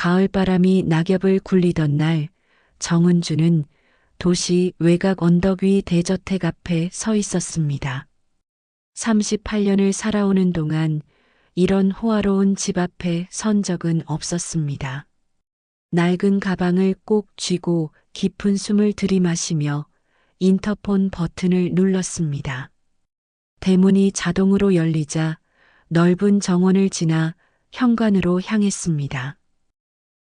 가을바람이 낙엽을 굴리던 날, 정은주는 도시 외곽 언덕 위 대저택 앞에 서 있었습니다. 38년을 살아오는 동안 이런 호화로운 집 앞에 선 적은 없었습니다. 낡은 가방을 꼭 쥐고 깊은 숨을 들이마시며 인터폰 버튼을 눌렀습니다. 대문이 자동으로 열리자 넓은 정원을 지나 현관으로 향했습니다.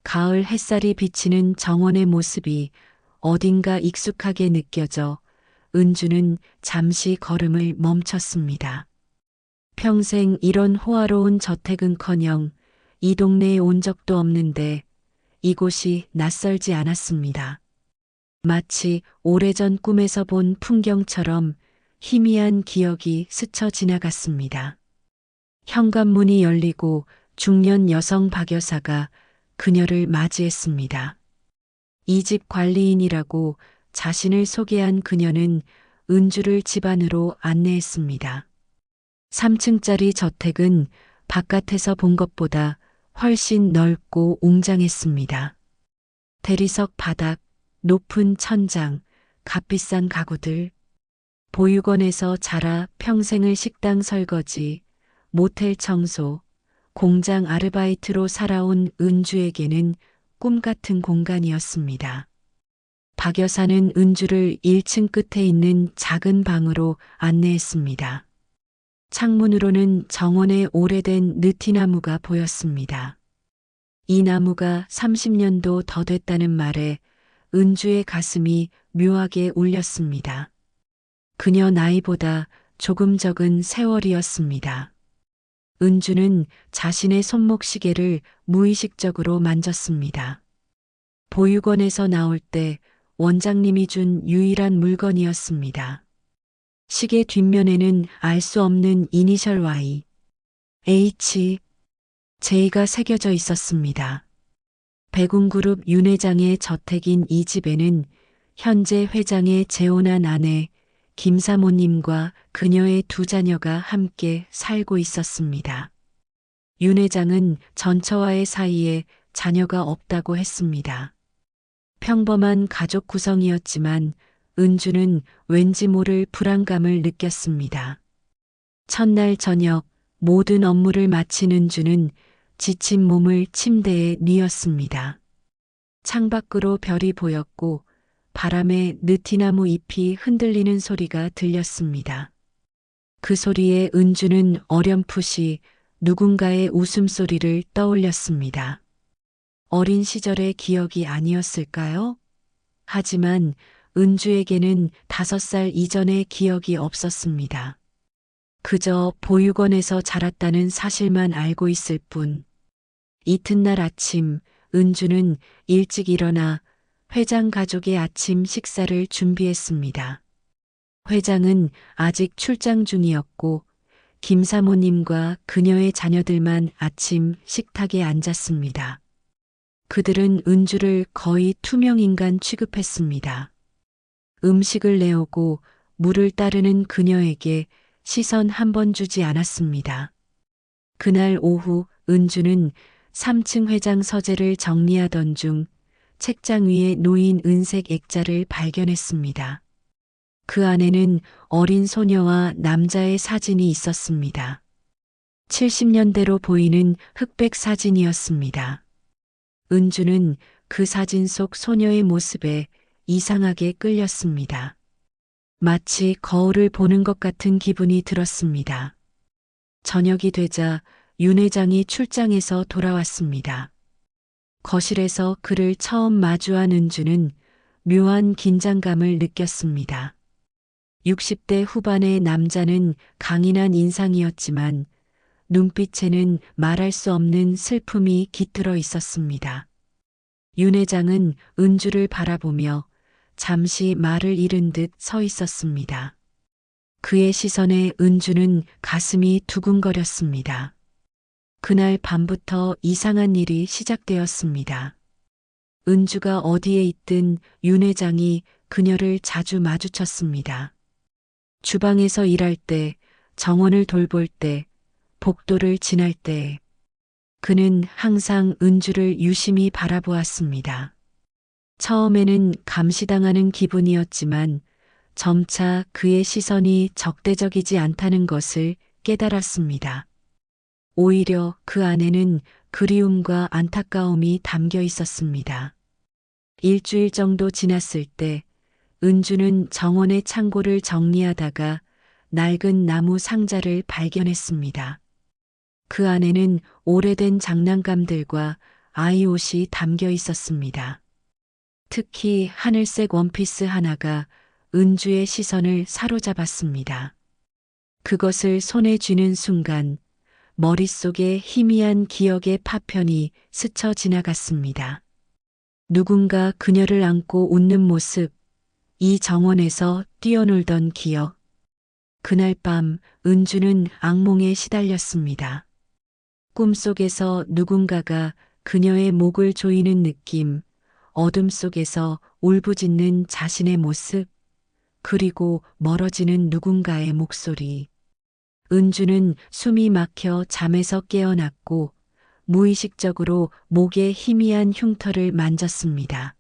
가을 햇살이 비치는 정원의 모습이 어딘가 익숙하게 느껴져 은주는 잠시 걸음을 멈췄습니다. 평생 이런 호화로운 저택은커녕 이 동네에 온 적도 없는데 이곳이 낯설지 않았습니다. 마치 오래전 꿈에서 본 풍경처럼 희미한 기억이 스쳐 지나갔습니다. 현관문이 열리고 중년 여성 박여사가 그녀를 맞이했습니다. 이 집 관리인이라고 자신을 소개한 그녀는 은주를 집 안으로 안내했습니다. 3층짜리 저택은 바깥에서 본 것보다 훨씬 넓고 웅장했습니다. 대리석 바닥, 높은 천장, 값비싼 가구들, 보육원에서 자라 평생을 식당 설거지, 모텔 청소, 공장 아르바이트로 살아온 은주에게는 꿈 같은 공간이었습니다. 박 여사는 은주를 1층 끝에 있는 작은 방으로 안내했습니다. 창문으로는 정원의 오래된 느티나무가 보였습니다. 이 나무가 30년도 더 됐다는 말에 은주의 가슴이 묘하게 울렸습니다. 그녀 나이보다 조금 적은 세월이었습니다. 은주는 자신의 손목시계를 무의식적으로 만졌습니다. 보육원에서 나올 때 원장님이 준 유일한 물건이었습니다. 시계 뒷면에는 알 수 없는 이니셜 Y, H, J가 새겨져 있었습니다. 백운그룹 윤 회장의 저택인 이 집에는 현재 회장의 재혼한 아내 김 사모님과 그녀의 두 자녀가 함께 살고 있었습니다. 윤 회장은 전처와의 사이에 자녀가 없다고 했습니다. 평범한 가족 구성이었지만 은주는 왠지 모를 불안감을 느꼈습니다. 첫날 저녁 모든 업무를 마친 은주는 지친 몸을 침대에 뉘었습니다. 창밖으로 별이 보였고 바람에 느티나무 잎이 흔들리는 소리가 들렸습니다. 그 소리에 은주는 어렴풋이 누군가의 웃음소리를 떠올렸습니다. 어린 시절의 기억이 아니었을까요? 하지만 은주에게는 5살 이전의 기억이 없었습니다. 그저 보육원에서 자랐다는 사실만 알고 있을 뿐. 이튿날 아침 은주는 일찍 일어나 회장 가족의 아침 식사를 준비했습니다. 회장은 아직 출장 중이었고 김 사모님과 그녀의 자녀들만 아침 식탁에 앉았습니다. 그들은 은주를 거의 투명인간 취급했습니다. 음식을 내오고 물을 따르는 그녀에게 시선 한 번 주지 않았습니다. 그날 오후 은주는 3층 회장 서재를 정리하던 중 책장 위에 놓인 은색 액자를 발견했습니다. 그 안에는 어린 소녀와 남자의 사진이 있었습니다. 70년대로 보이는 흑백 사진이었습니다. 은주는 그 사진 속 소녀의 모습에 이상하게 끌렸습니다. 마치 거울을 보는 것 같은 기분이 들었습니다. 저녁이 되자 윤 회장이 출장에서 돌아왔습니다. 거실에서 그를 처음 마주한 은주는 묘한 긴장감을 느꼈습니다. 60대 후반의 남자는 강인한 인상이었지만 눈빛에는 말할 수 없는 슬픔이 깃들어 있었습니다. 윤 회장은 은주를 바라보며 잠시 말을 잃은 듯 서 있었습니다. 그의 시선에 은주는 가슴이 두근거렸습니다. 그날 밤부터 이상한 일이 시작되었습니다. 은주가 어디에 있든 윤 회장이 그녀를 자주 마주쳤습니다. 주방에서 일할 때, 정원을 돌볼 때, 복도를 지날 때, 그는 항상 은주를 유심히 바라보았습니다. 처음에는 감시당하는 기분이었지만 점차 그의 시선이 적대적이지 않다는 것을 깨달았습니다. 오히려 그 안에는 그리움과 안타까움이 담겨 있었습니다. 일주일 정도 지났을 때 은주는 정원의 창고를 정리하다가 낡은 나무 상자를 발견했습니다. 그 안에는 오래된 장난감들과 아이 옷이 담겨 있었습니다. 특히 하늘색 원피스 하나가 은주의 시선을 사로잡았습니다. 그것을 손에 쥐는 순간 머릿속에 희미한 기억의 파편이 스쳐 지나갔습니다. 누군가 그녀를 안고 웃는 모습, 이 정원에서 뛰어놀던 기억. 그날 밤 은주는 악몽에 시달렸습니다. 꿈속에서 누군가가 그녀의 목을 조이는 느낌, 어둠 속에서 울부짖는 자신의 모습, 그리고 멀어지는 누군가의 목소리. 은주는 숨이 막혀 잠에서 깨어났고 무의식적으로 목에 희미한 흉터를 만졌습니다.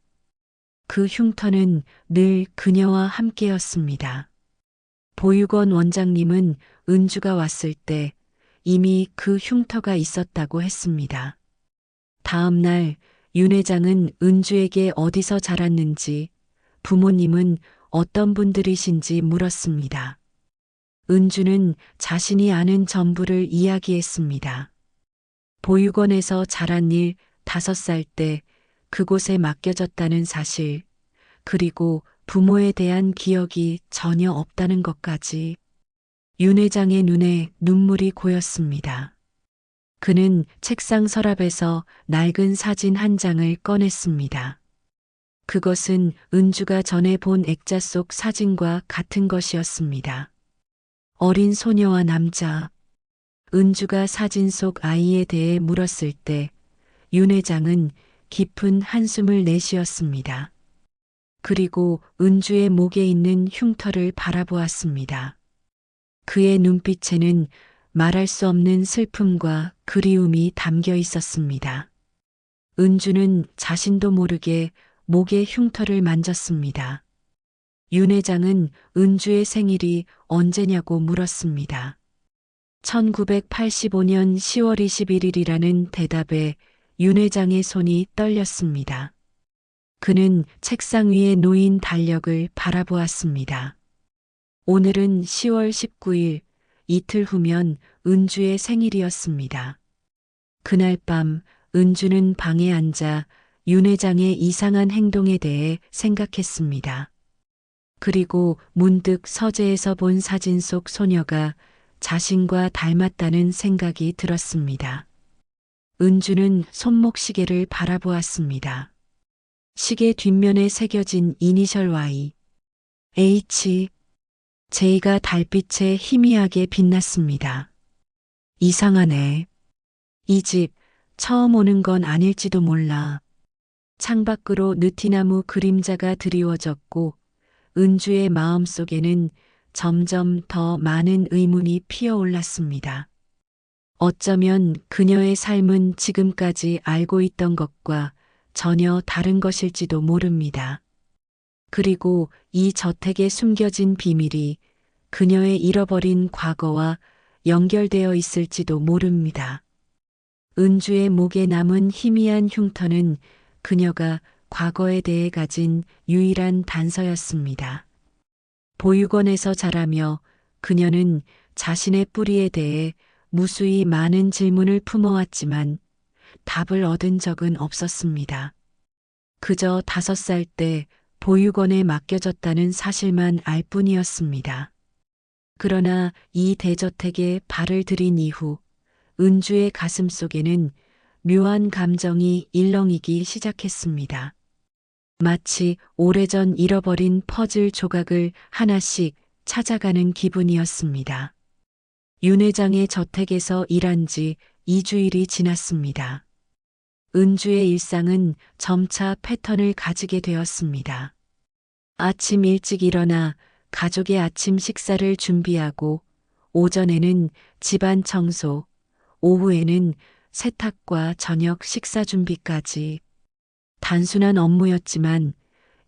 그 흉터는 늘 그녀와 함께였습니다. 보육원 원장님은 은주가 왔을 때 이미 그 흉터가 있었다고 했습니다. 다음 날 윤 회장은 은주에게 어디서 자랐는지, 부모님은 어떤 분들이신지 물었습니다. 은주는 자신이 아는 전부를 이야기했습니다. 보육원에서 자란 일, 5살 때 그곳에 맡겨졌다는 사실, 그리고 부모에 대한 기억이 전혀 없다는 것까지. 윤 회장의 눈에 눈물이 고였습니다. 그는 책상 서랍에서 낡은 사진 한 장을 꺼냈습니다. 그것은 은주가 전에 본 액자 속 사진과 같은 것이었습니다. 어린 소녀와 남자. 은주가 사진 속 아이에 대해 물었을 때 윤 회장은 깊은 한숨을 내쉬었습니다. 그리고 은주의 목에 있는 흉터를 바라보았습니다. 그의 눈빛에는 말할 수 없는 슬픔과 그리움이 담겨 있었습니다. 은주는 자신도 모르게 목의 흉터를 만졌습니다. 윤 회장은 은주의 생일이 언제냐고 물었습니다. 1985년 10월 21일이라는 대답에 윤 회장의 손이 떨렸습니다. 그는 책상 위에 놓인 달력을 바라보았습니다. 오늘은 10월 19일, 이틀 후면 은주의 생일이었습니다. 그날 밤 은주는 방에 앉아 윤 회장의 이상한 행동에 대해 생각했습니다. 그리고 문득 서재에서 본 사진 속 소녀가 자신과 닮았다는 생각이 들었습니다. 은주는 손목시계를 바라보았습니다. 시계 뒷면에 새겨진 이니셜 Y, H, J가 달빛에 희미하게 빛났습니다. 이상하네. 이 집 처음 오는 건 아닐지도 몰라. 창밖으로 느티나무 그림자가 드리워졌고 은주의 마음속에는 점점 더 많은 의문이 피어올랐습니다. 어쩌면 그녀의 삶은 지금까지 알고 있던 것과 전혀 다른 것일지도 모릅니다. 그리고 이 저택에 숨겨진 비밀이 그녀의 잃어버린 과거와 연결되어 있을지도 모릅니다. 은주의 목에 남은 희미한 흉터는 그녀가 과거에 대해 가진 유일한 단서였습니다. 보육원에서 자라며 그녀는 자신의 뿌리에 대해 무수히 많은 질문을 품어왔지만 답을 얻은 적은 없었습니다. 그저 5살 때 보육원에 맡겨졌다는 사실만 알 뿐이었습니다. 그러나 이 대저택에 발을 들인 이후 은주의 가슴 속에는 묘한 감정이 일렁이기 시작했습니다. 마치 오래전 잃어버린 퍼즐 조각을 하나씩 찾아가는 기분이었습니다. 윤 회장의 저택에서 일한 지 2주일이 지났습니다. 은주의 일상은 점차 패턴을 가지게 되었습니다. 아침 일찍 일어나 가족의 아침 식사를 준비하고 오전에는 집안 청소, 오후에는 세탁과 저녁 식사 준비까지 단순한 업무였지만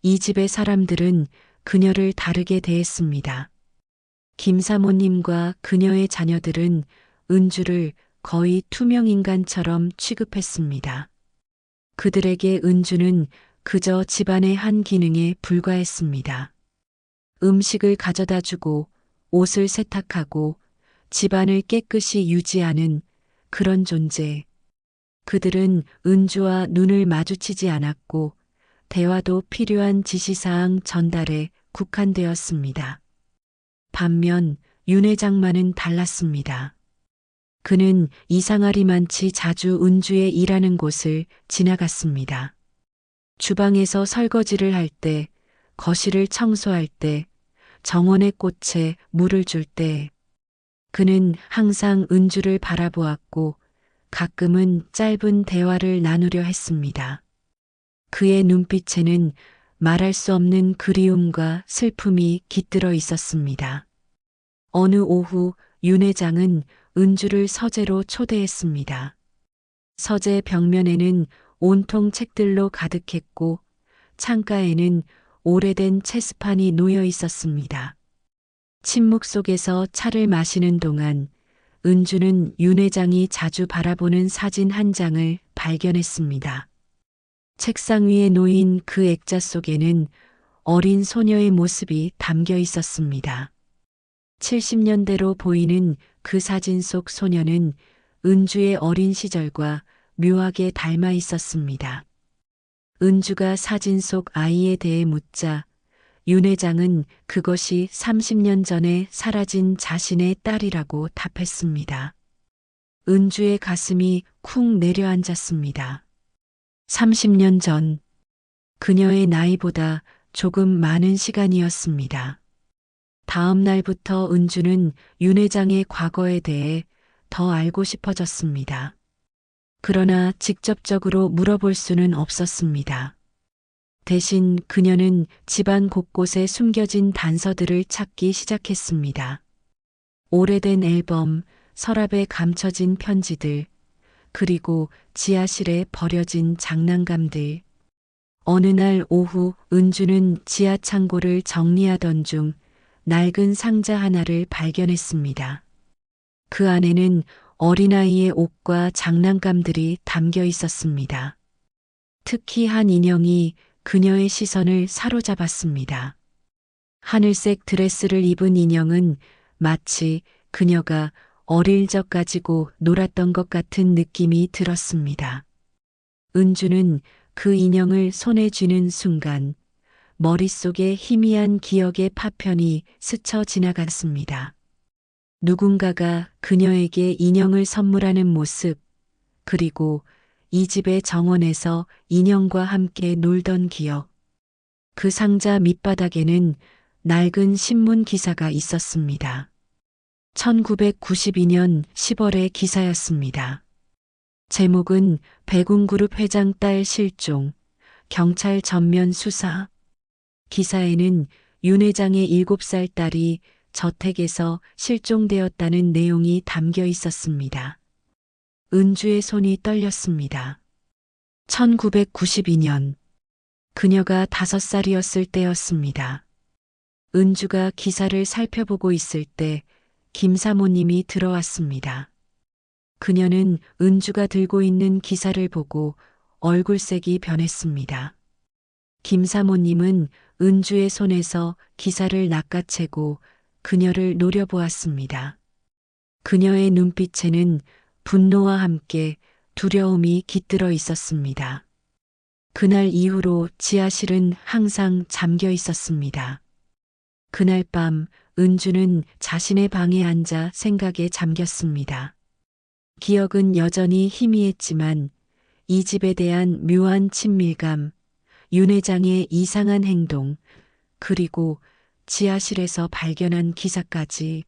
이 집의 사람들은 그녀를 다르게 대했습니다. 김 사모님과 그녀의 자녀들은 은주를 거의 투명인간처럼 취급했습니다. 그들에게 은주는 그저 집안의 한 기능에 불과했습니다. 음식을 가져다 주고 옷을 세탁하고 집안을 깨끗이 유지하는 그런 존재. 그들은 은주와 눈을 마주치지 않았고 대화도 필요한 지시사항 전달에 국한되었습니다. 반면 윤 회장만은 달랐습니다. 그는 이상하리만치 자주 은주의 일하는 곳을 지나갔습니다. 주방에서 설거지를 할 때, 거실을 청소할 때, 정원의 꽃에 물을 줄 때, 그는 항상 은주를 바라보았고 가끔은 짧은 대화를 나누려 했습니다. 그의 눈빛에는 말할 수 없는 그리움과 슬픔이 깃들어 있었습니다. 어느 오후 윤 회장은 은주를 서재로 초대했습니다. 서재 벽면에는 온통 책들로 가득했고 창가에는 오래된 체스판이 놓여 있었습니다. 침묵 속에서 차를 마시는 동안 은주는 윤 회장이 자주 바라보는 사진 한 장을 발견했습니다. 책상 위에 놓인 그 액자 속에는 어린 소녀의 모습이 담겨 있었습니다. 70년대로 보이는 그 사진 속 소녀는 은주의 어린 시절과 묘하게 닮아 있었습니다. 은주가 사진 속 아이에 대해 묻자 윤 회장은 그것이 30년 전에 사라진 자신의 딸이라고 답했습니다. 은주의 가슴이 쿵 내려앉았습니다. 30년 전, 그녀의 나이보다 조금 많은 시간이었습니다. 다음 날부터 은주는 윤 회장의 과거에 대해 더 알고 싶어졌습니다. 그러나 직접적으로 물어볼 수는 없었습니다. 대신 그녀는 집안 곳곳에 숨겨진 단서들을 찾기 시작했습니다. 오래된 앨범, 서랍에 감춰진 편지들, 그리고 지하실에 버려진 장난감들. 어느 날 오후 은주는 지하 창고를 정리하던 중 낡은 상자 하나를 발견했습니다. 그 안에는 어린아이의 옷과 장난감들이 담겨 있었습니다. 특히 한 인형이 그녀의 시선을 사로잡았습니다. 하늘색 드레스를 입은 인형은 마치 그녀가 어릴 적 가지고 놀았던 것 같은 느낌이 들었습니다. 은주는 그 인형을 손에 쥐는 순간 머릿속에 희미한 기억의 파편이 스쳐 지나갔습니다. 누군가가 그녀에게 인형을 선물하는 모습, 그리고 이 집의 정원에서 인형과 함께 놀던 기억. 그 상자 밑바닥에는 낡은 신문 기사가 있었습니다. 1992년 10월의 기사였습니다. 제목은 백운그룹 회장 딸 실종, 경찰 전면 수사. 기사에는 윤 회장의 7살 딸이 저택에서 실종되었다는 내용이 담겨 있었습니다. 은주의 손이 떨렸습니다. 1992년, 그녀가 5살이었을 때였습니다. 은주가 기사를 살펴보고 있을 때 김 사모님이 들어왔습니다. 그녀는 은주가 들고 있는 기사를 보고 얼굴색이 변했습니다. 김 사모님은 은주의 손에서 기사를 낚아채고 그녀를 노려보았습니다. 그녀의 눈빛에는 분노와 함께 두려움이 깃들어 있었습니다. 그날 이후로 지하실은 항상 잠겨 있었습니다. 그날 밤 은주는 자신의 방에 앉아 생각에 잠겼습니다. 기억은 여전히 희미했지만 이 집에 대한 묘한 친밀감, 윤 회장의 이상한 행동, 그리고 지하실에서 발견한 기사까지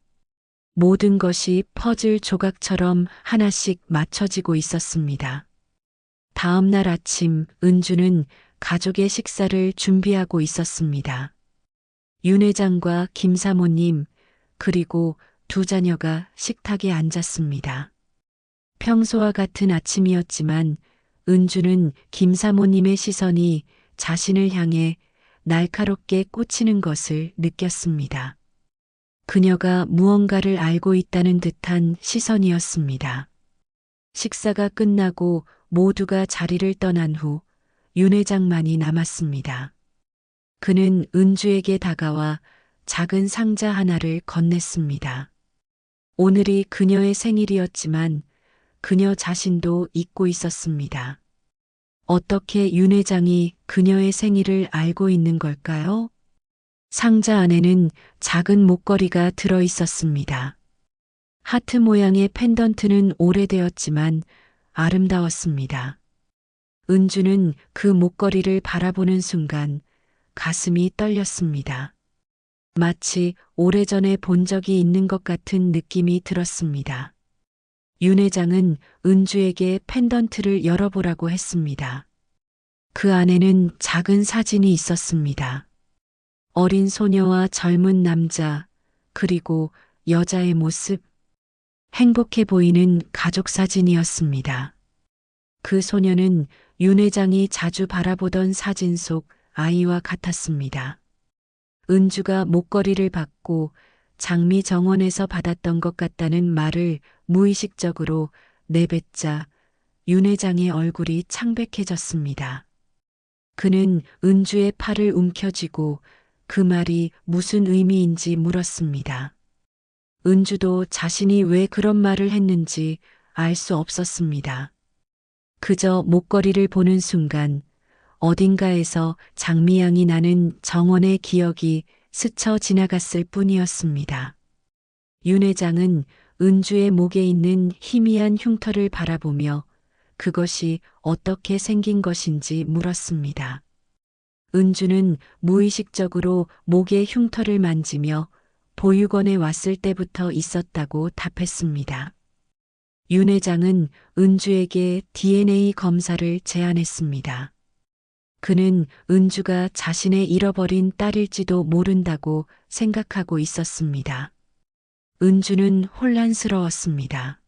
모든 것이 퍼즐 조각처럼 하나씩 맞춰지고 있었습니다. 다음 날 아침 은주는 가족의 식사를 준비하고 있었습니다. 윤 회장과 김 사모님, 그리고 두 자녀가 식탁에 앉았습니다. 평소와 같은 아침이었지만 은주는 김 사모님의 시선이 자신을 향해 날카롭게 꽂히는 것을 느꼈습니다. 그녀가 무언가를 알고 있다는 듯한 시선이었습니다. 식사가 끝나고 모두가 자리를 떠난 후 윤 회장만이 남았습니다. 그는 은주에게 다가와 작은 상자 하나를 건넸습니다. 오늘이 그녀의 생일이었지만 그녀 자신도 잊고 있었습니다. 어떻게 윤 회장이 그녀의 생일을 알고 있는 걸까요? 상자 안에는 작은 목걸이가 들어 있었습니다. 하트 모양의 펜던트는 오래되었지만 아름다웠습니다. 은주는 그 목걸이를 바라보는 순간 가슴이 떨렸습니다. 마치 오래전에 본 적이 있는 것 같은 느낌이 들었습니다. 윤 회장은 은주에게 펜던트를 열어보라고 했습니다. 그 안에는 작은 사진이 있었습니다. 어린 소녀와 젊은 남자, 그리고 여자의 모습, 행복해 보이는 가족 사진이었습니다. 그 소녀는 윤 회장이 자주 바라보던 사진 속 아이와 같았습니다. 은주가 목걸이를 받고 장미 정원에서 받았던 것 같다는 말을 무의식적으로 내뱉자 윤 회장의 얼굴이 창백해졌습니다. 그는 은주의 팔을 움켜쥐고 그 말이 무슨 의미인지 물었습니다. 은주도 자신이 왜 그런 말을 했는지 알 수 없었습니다. 그저 목걸이를 보는 순간 어딘가에서 장미향이 나는 정원의 기억이 스쳐 지나갔을 뿐이었습니다. 윤 회장은 은주의 목에 있는 희미한 흉터를 바라보며 그것이 어떻게 생긴 것인지 물었습니다. 은주는 무의식적으로 목의 흉터를 만지며 보육원에 왔을 때부터 있었다고 답했습니다. 윤 회장은 은주에게 DNA 검사를 제안했습니다. 그는 은주가 자신의 잃어버린 딸일지도 모른다고 생각하고 있었습니다. 은주는 혼란스러웠습니다.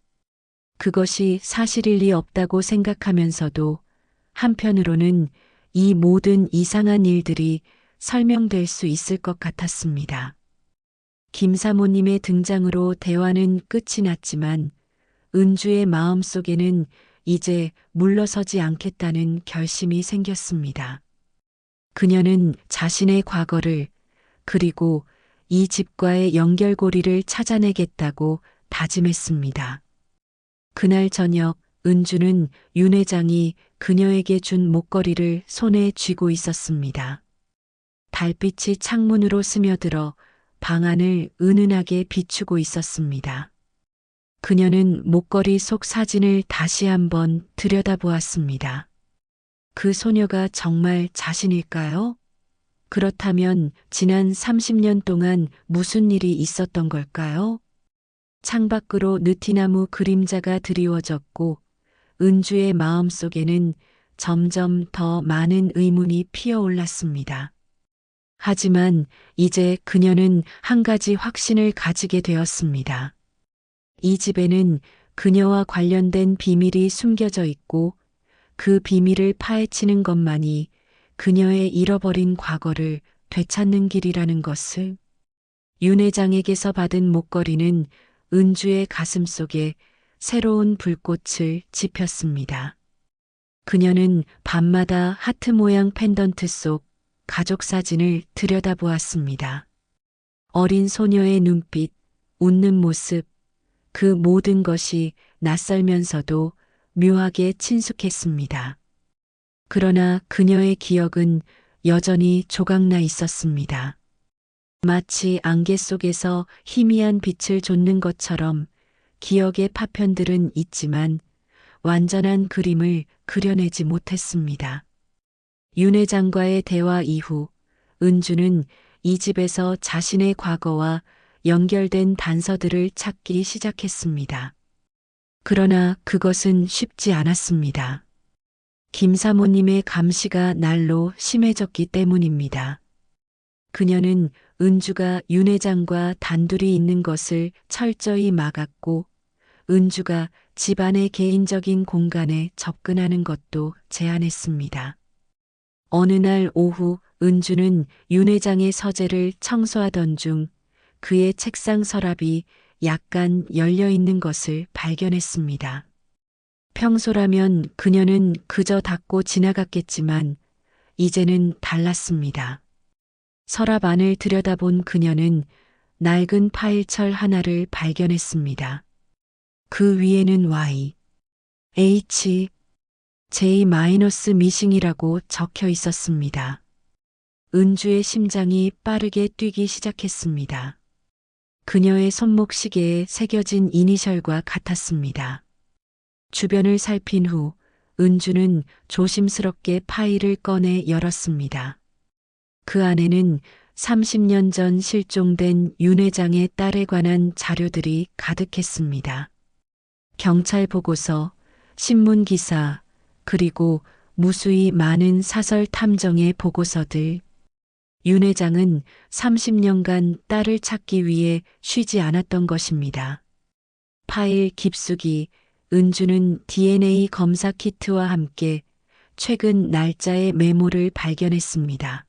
그것이 사실일 리 없다고 생각하면서도 한편으로는 이 모든 이상한 일들이 설명될 수 있을 것 같았습니다. 김 사모님의 등장으로 대화는 끝이 났지만 은주의 마음속에는 이제 물러서지 않겠다는 결심이 생겼습니다. 그녀는 자신의 과거를 그리고 이 집과의 연결고리를 찾아내겠다고 다짐했습니다. 그날 저녁 은주는 윤 회장이 그녀에게 준 목걸이를 손에 쥐고 있었습니다. 달빛이 창문으로 스며들어 방 안을 은은하게 비추고 있었습니다. 그녀는 목걸이 속 사진을 다시 한번 들여다보았습니다. 그 소녀가 정말 자신일까요? 그렇다면 지난 30년 동안 무슨 일이 있었던 걸까요? 창밖으로 느티나무 그림자가 드리워졌고 은주의 마음속에는 점점 더 많은 의문이 피어올랐습니다. 하지만 이제 그녀는 한 가지 확신을 가지게 되었습니다. 이 집에는 그녀와 관련된 비밀이 숨겨져 있고 그 비밀을 파헤치는 것만이 그녀의 잃어버린 과거를 되찾는 길이라는 것을. 윤 회장에게서 받은 목걸이는 은주의 가슴 속에 새로운 불꽃을 지폈습니다. 그녀는 밤마다 하트 모양 펜던트 속 가족 사진을 들여다보았습니다. 어린 소녀의 눈빛, 웃는 모습, 그 모든 것이 낯설면서도 묘하게 친숙했습니다. 그러나 그녀의 기억은 여전히 조각나 있었습니다. 마치 안개 속에서 희미한 빛을 좇는 것처럼 기억의 파편들은 있지만 완전한 그림을 그려내지 못했습니다. 윤 회장과의 대화 이후 은주는 이 집에서 자신의 과거와 연결된 단서들을 찾기 시작했습니다. 그러나 그것은 쉽지 않았습니다. 김 사모님의 감시가 날로 심해졌기 때문입니다. 그녀는 은주가 윤 회장과 단둘이 있는 것을 철저히 막았고 은주가 집안의 개인적인 공간에 접근하는 것도 제한했습니다. 어느 날 오후 은주는 윤 회장의 서재를 청소하던 중 그의 책상 서랍이 약간 열려 있는 것을 발견했습니다. 평소라면 그녀는 그저 닫고 지나갔겠지만 이제는 달랐습니다. 서랍 안을 들여다본 그녀는 낡은 파일철 하나를 발견했습니다. 그 위에는 Y, H, J- 미싱이라고 적혀 있었습니다. 은주의 심장이 빠르게 뛰기 시작했습니다. 그녀의 손목 시계에 새겨진 이니셜과 같았습니다. 주변을 살핀 후 은주는 조심스럽게 파일을 꺼내 열었습니다. 그 안에는 30년 전 실종된 윤 회장의 딸에 관한 자료들이 가득했습니다. 경찰 보고서, 신문 기사, 그리고 무수히 많은 사설 탐정의 보고서들. 윤 회장은 30년간 딸을 찾기 위해 쉬지 않았던 것입니다. 파일 깊숙이 은주는 DNA 검사 키트와 함께 최근 날짜의 메모를 발견했습니다.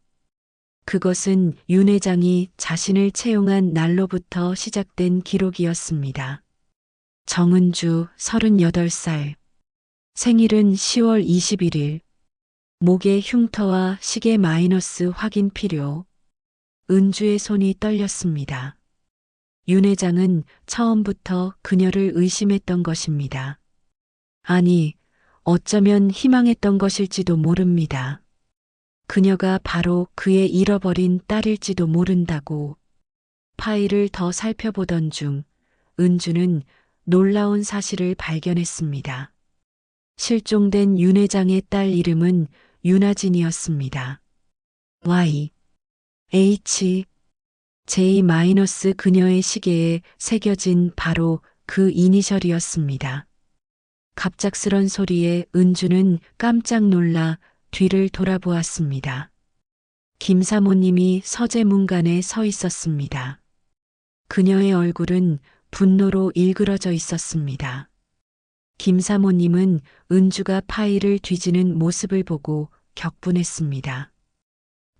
그것은 윤 회장이 자신을 채용한 날로부터 시작된 기록이었습니다. 정은주 38살. 생일은 10월 21일. 목에 흉터와 시계 마이너스 확인 필요. 은주의 손이 떨렸습니다. 윤 회장은 처음부터 그녀를 의심했던 것입니다. 아니, 어쩌면 희망했던 것일지도 모릅니다. 그녀가 바로 그의 잃어버린 딸일지도 모른다고. 파일을 더 살펴보던 중 은주는 놀라운 사실을 발견했습니다. 실종된 윤 회장의 딸 이름은 윤아진이었습니다. Y, H, J- 그녀의 시계에 새겨진 바로 그 이니셜이었습니다. 갑작스런 소리에 은주는 깜짝 놀라 뒤를 돌아보았습니다. 김 사모님이 서재 문간에 서 있었습니다. 그녀의 얼굴은 분노로 일그러져 있었습니다. 김 사모님은 은주가 파일을 뒤지는 모습을 보고 격분했습니다.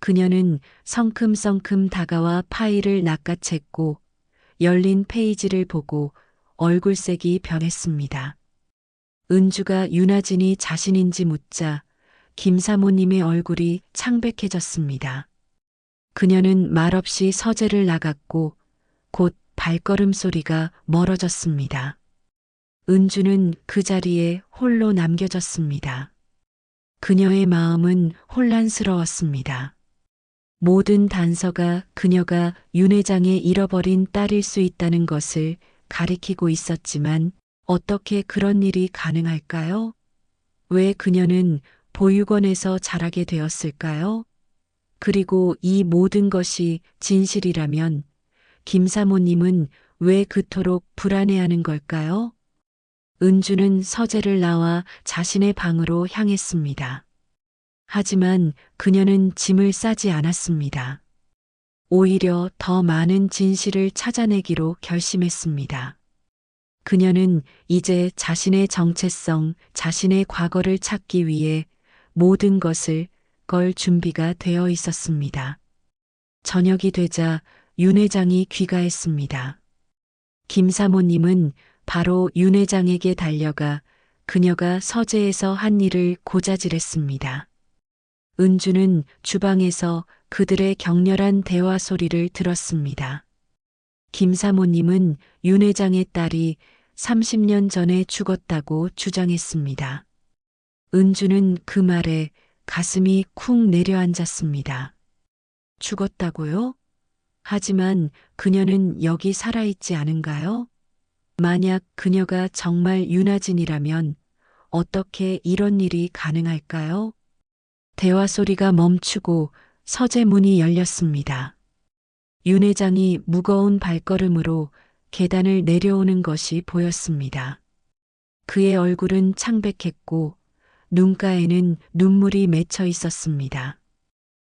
그녀는 성큼성큼 다가와 파일을 낚아챘고 열린 페이지를 보고 얼굴색이 변했습니다. 은주가 윤아진이 자신인지 묻자 김 사모님의 얼굴이 창백해졌습니다. 그녀는 말없이 서재를 나갔고 곧 발걸음 소리가 멀어졌습니다. 은주는 그 자리에 홀로 남겨졌습니다. 그녀의 마음은 혼란스러웠습니다. 모든 단서가 그녀가 윤 회장의 잃어버린 딸일 수 있다는 것을 가리키고 있었지만 어떻게 그런 일이 가능할까요? 왜 그녀는 보육원에서 자라게 되었을까요? 그리고 이 모든 것이 진실이라면 김 사모님은 왜 그토록 불안해하는 걸까요? 은주는 서재를 나와 자신의 방으로 향했습니다. 하지만 그녀는 짐을 싸지 않았습니다. 오히려 더 많은 진실을 찾아내기로 결심했습니다. 그녀는 이제 자신의 정체성, 자신의 과거를 찾기 위해 모든 것을 걸 준비가 되어 있었습니다. 저녁이 되자 윤 회장이 귀가했습니다. 김 사모님은 바로 윤 회장에게 달려가 그녀가 서재에서 한 일을 고자질했습니다. 은주는 주방에서 그들의 격렬한 대화 소리를 들었습니다. 김 사모님은 윤 회장의 딸이 30년 전에 죽었다고 주장했습니다. 은주는 그 말에 가슴이 쿵 내려앉았습니다. 죽었다고요? 하지만 그녀는 여기 살아있지 않은가요? 만약 그녀가 정말 윤아진이라면 어떻게 이런 일이 가능할까요? 대화 소리가 멈추고 서재 문이 열렸습니다. 윤 회장이 무거운 발걸음으로 계단을 내려오는 것이 보였습니다. 그의 얼굴은 창백했고 눈가에는 눈물이 맺혀 있었습니다.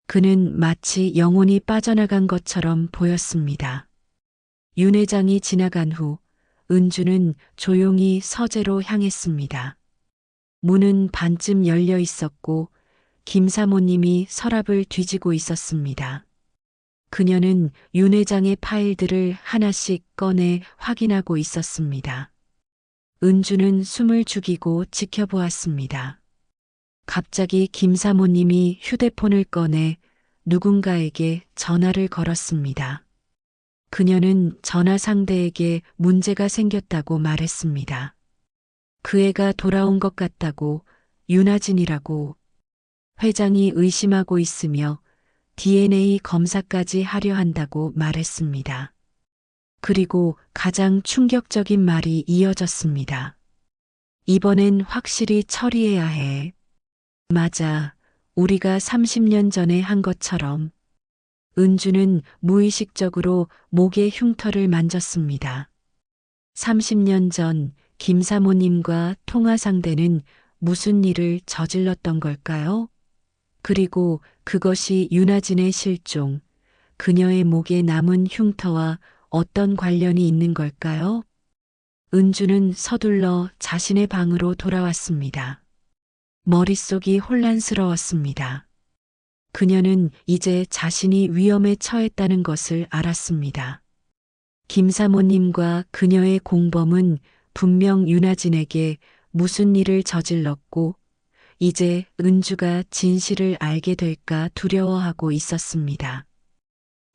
그는 마치 영혼이 빠져나간 것처럼 보였습니다. 윤 회장이 지나간 후 은주는 조용히 서재로 향했습니다. 문은 반쯤 열려 있었고 김 사모님이 서랍을 뒤지고 있었습니다. 그녀는 윤 회장의 파일들을 하나씩 꺼내 확인하고 있었습니다. 은주는 숨을 죽이고 지켜보았습니다. 갑자기 김 사모님이 휴대폰을 꺼내 누군가에게 전화를 걸었습니다. 그녀는 전화 상대에게 문제가 생겼다고 말했습니다. 그 애가 돌아온 것 같다고, 윤아진이라고. 회장이 의심하고 있으며 DNA 검사까지 하려 한다고 말했습니다. 그리고 가장 충격적인 말이 이어졌습니다. 이번엔 확실히 처리해야 해. 맞아. 우리가 30년 전에 한 것처럼. 은주는 무의식적으로 목의 흉터를 만졌습니다. 30년 전 김 사모님과 통화 상대는 무슨 일을 저질렀던 걸까요? 그리고 그것이 윤아진의 실종, 그녀의 목에 남은 흉터와 어떤 관련이 있는 걸까요? 은주는 서둘러 자신의 방으로 돌아왔습니다. 머릿속이 혼란스러웠습니다. 그녀는 이제 자신이 위험에 처했다는 것을 알았습니다. 김 사모님과 그녀의 공범은 분명 윤아진에게 무슨 일을 저질렀고 이제 은주가 진실을 알게 될까 두려워하고 있었습니다.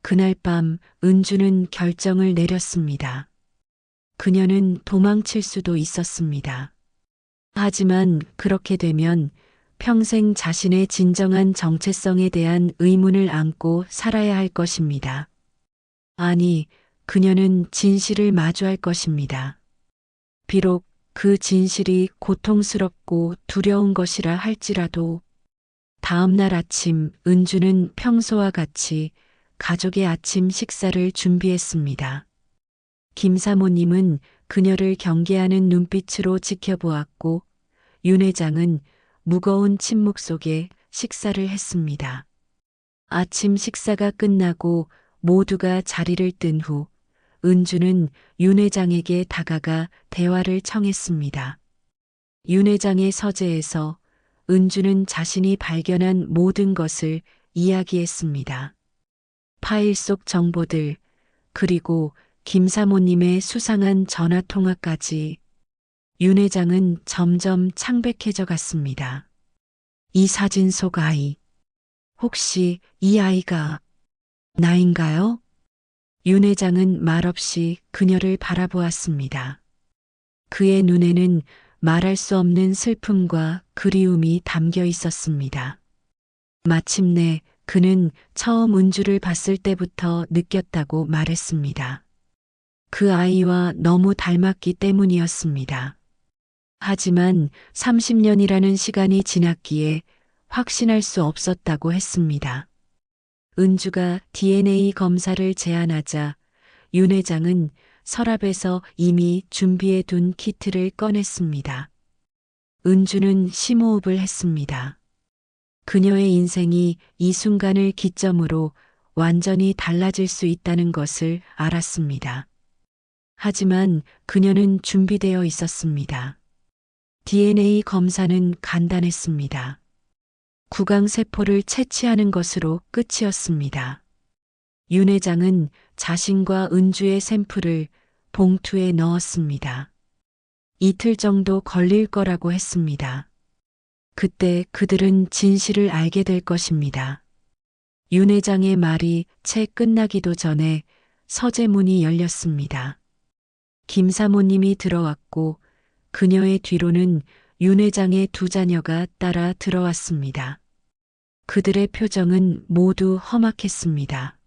그날 밤 은주는 결정을 내렸습니다. 그녀는 도망칠 수도 있었습니다. 하지만 그렇게 되면 평생 자신의 진정한 정체성에 대한 의문을 안고 살아야 할 것입니다. 아니, 그녀는 진실을 마주할 것입니다. 비록 그 진실이 고통스럽고 두려운 것이라 할지라도 다음 날 아침 은주는 평소와 같이 가족의 아침 식사를 준비했습니다. 김 사모님은 그녀를 경계하는 눈빛으로 지켜보았고 윤 회장은 무거운 침묵 속에 식사를 했습니다. 아침 식사가 끝나고 모두가 자리를 뜬 후 은주는 윤 회장에게 다가가 대화를 청했습니다. 윤 회장의 서재에서 은주는 자신이 발견한 모든 것을 이야기했습니다. 파일 속 정보들, 그리고 김 사모님의 수상한 전화 통화까지. 윤 회장은 점점 창백해져 갔습니다. 이 사진 속 아이, 혹시 이 아이가 나인가요? 윤 회장은 말없이 그녀를 바라보았습니다. 그의 눈에는 말할 수 없는 슬픔과 그리움이 담겨 있었습니다. 마침내 그는 처음 은주를 봤을 때부터 느꼈다고 말했습니다. 그 아이와 너무 닮았기 때문이었습니다. 하지만 30년이라는 시간이 지났기에 확신할 수 없었다고 했습니다. 은주가 DNA 검사를 제안하자 윤 회장은 서랍에서 이미 준비해 둔 키트를 꺼냈습니다. 은주는 심호흡을 했습니다. 그녀의 인생이 이 순간을 기점으로 완전히 달라질 수 있다는 것을 알았습니다. 하지만 그녀는 준비되어 있었습니다. DNA 검사는 간단했습니다. 구강세포를 채취하는 것으로 끝이었습니다. 윤 회장은 자신과 은주의 샘플을 봉투에 넣었습니다. 이틀 정도 걸릴 거라고 했습니다. 그때 그들은 진실을 알게 될 것입니다. 윤 회장의 말이 채 끝나기도 전에 서재 문이 열렸습니다. 김 사모님이 들어왔고 그녀의 뒤로는 윤 회장의 두 자녀가 따라 들어왔습니다. 그들의 표정은 모두 험악했습니다.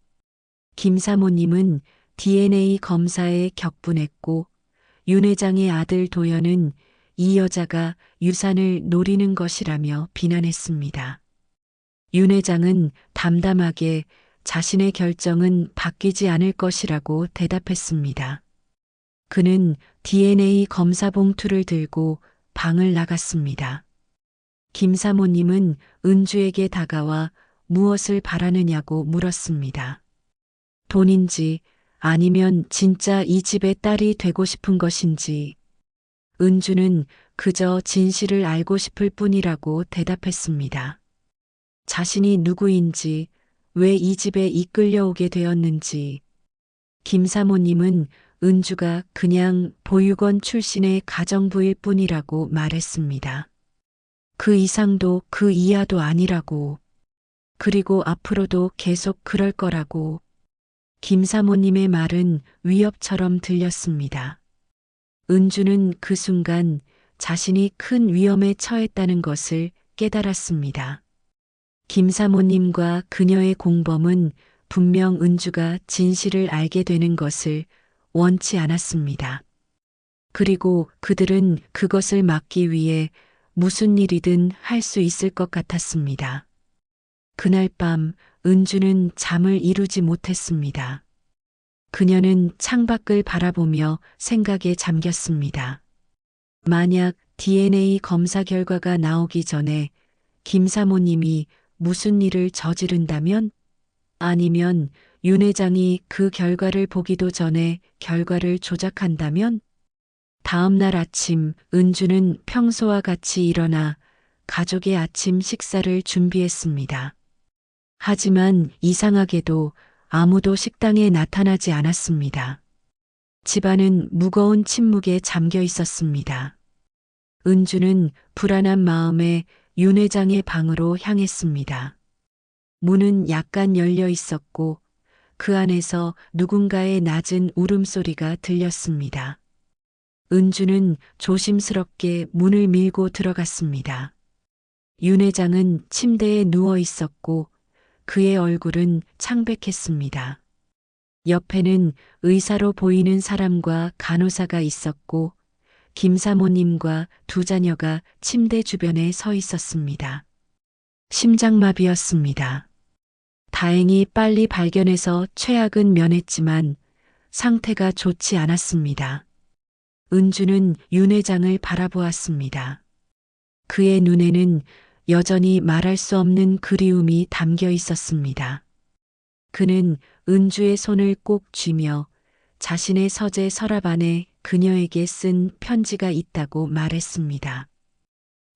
김 사모님은 DNA 검사에 격분했고 윤 회장의 아들 도연은 이 여자가 유산을 노리는 것이라며 비난했습니다. 윤 회장은 담담하게 자신의 결정은 바뀌지 않을 것이라고 대답했습니다. 그는 DNA 검사 봉투를 들고 방을 나갔습니다. 김 사모님은 은주에게 다가와 무엇을 바라느냐고 물었습니다. 돈인지 아니면 진짜 이 집의 딸이 되고 싶은 것인지. 은주는 그저 진실을 알고 싶을 뿐이라고 대답했습니다. 자신이 누구인지, 왜 이 집에 이끌려오게 되었는지. 김 사모님은 은주가 그냥 보육원 출신의 가정부일 뿐이라고 말했습니다. 그 이상도 그 이하도 아니라고. 그리고 앞으로도 계속 그럴 거라고. 김 사모님의 말은 위협처럼 들렸습니다. 은주는 그 순간 자신이 큰 위험에 처했다는 것을 깨달았습니다. 김 사모님과 그녀의 공범은 분명 은주가 진실을 알게 되는 것을 원치 않았습니다. 그리고 그들은 그것을 막기 위해 무슨 일이든 할 수 있을 것 같았습니다. 그날 밤 은주는 잠을 이루지 못했습니다. 그녀는 창밖을 바라보며 생각에 잠겼습니다. 만약 DNA 검사 결과가 나오기 전에 김 사모님이 무슨 일을 저지른다면? 아니면 윤 회장이 그 결과를 보기도 전에 결과를 조작한다면? 다음 날 아침 은주는 평소와 같이 일어나 가족의 아침 식사를 준비했습니다. 하지만 이상하게도 아무도 식당에 나타나지 않았습니다. 집안은 무거운 침묵에 잠겨 있었습니다. 은주는 불안한 마음에 윤 회장의 방으로 향했습니다. 문은 약간 열려 있었고 그 안에서 누군가의 낮은 울음소리가 들렸습니다. 은주는 조심스럽게 문을 밀고 들어갔습니다. 윤 회장은 침대에 누워 있었고 그의 얼굴은 창백했습니다. 옆에는 의사로 보이는 사람과 간호사가 있었고 김 사모님과 두 자녀가 침대 주변에 서 있었습니다. 심장마비였습니다. 다행히 빨리 발견해서 최악은 면했지만 상태가 좋지 않았습니다. 은주는 윤 회장을 바라보았습니다. 그의 눈에는 여전히 말할 수 없는 그리움이 담겨 있었습니다. 그는 은주의 손을 꼭 쥐며 자신의 서재 서랍 안에 그녀에게 쓴 편지가 있다고 말했습니다.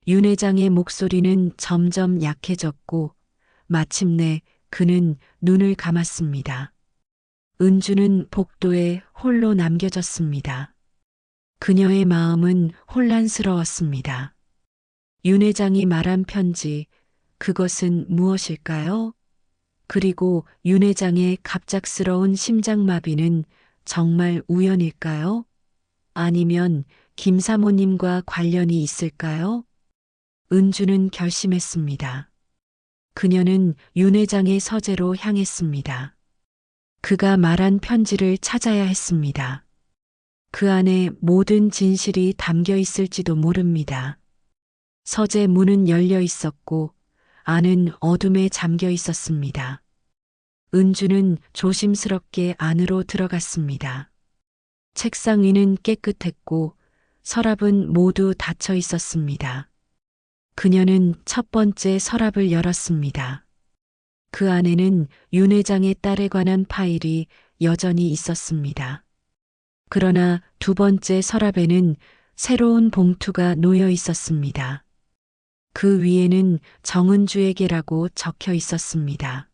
윤 회장의 목소리는 점점 약해졌고 마침내 그는 눈을 감았습니다. 은주는 복도에 홀로 남겨졌습니다. 그녀의 마음은 혼란스러웠습니다. 윤 회장이 말한 편지, 그것은 무엇일까요? 그리고 윤 회장의 갑작스러운 심장마비는 정말 우연일까요? 아니면 김 사모님과 관련이 있을까요? 은주는 결심했습니다. 그녀는 윤 회장의 서재로 향했습니다. 그가 말한 편지를 찾아야 했습니다. 그 안에 모든 진실이 담겨 있을지도 모릅니다. 서재 문은 열려 있었고 안은 어둠에 잠겨 있었습니다. 은주는 조심스럽게 안으로 들어갔습니다. 책상 위는 깨끗했고 서랍은 모두 닫혀 있었습니다. 그녀는 첫 번째 서랍을 열었습니다. 그 안에는 윤 회장의 딸에 관한 파일이 여전히 있었습니다. 그러나 두 번째 서랍에는 새로운 봉투가 놓여 있었습니다. 그 위에는 정은주에게라고 적혀 있었습니다.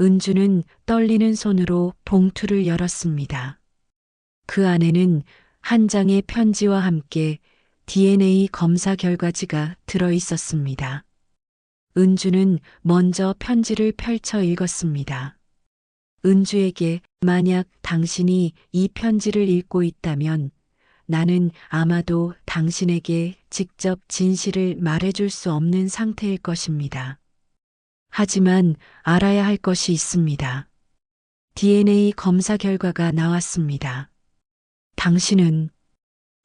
은주는 떨리는 손으로 봉투를 열었습니다. 그 안에는 한 장의 편지와 함께 DNA 검사 결과지가 들어 있었습니다. 은주는 먼저 편지를 펼쳐 읽었습니다. 은주에게 만약 당신이 이 편지를 읽고 있다면 나는 아마도 당신에게 직접 진실을 말해줄 수 없는 상태일 것입니다. 하지만 알아야 할 것이 있습니다. DNA 검사 결과가 나왔습니다. 당신은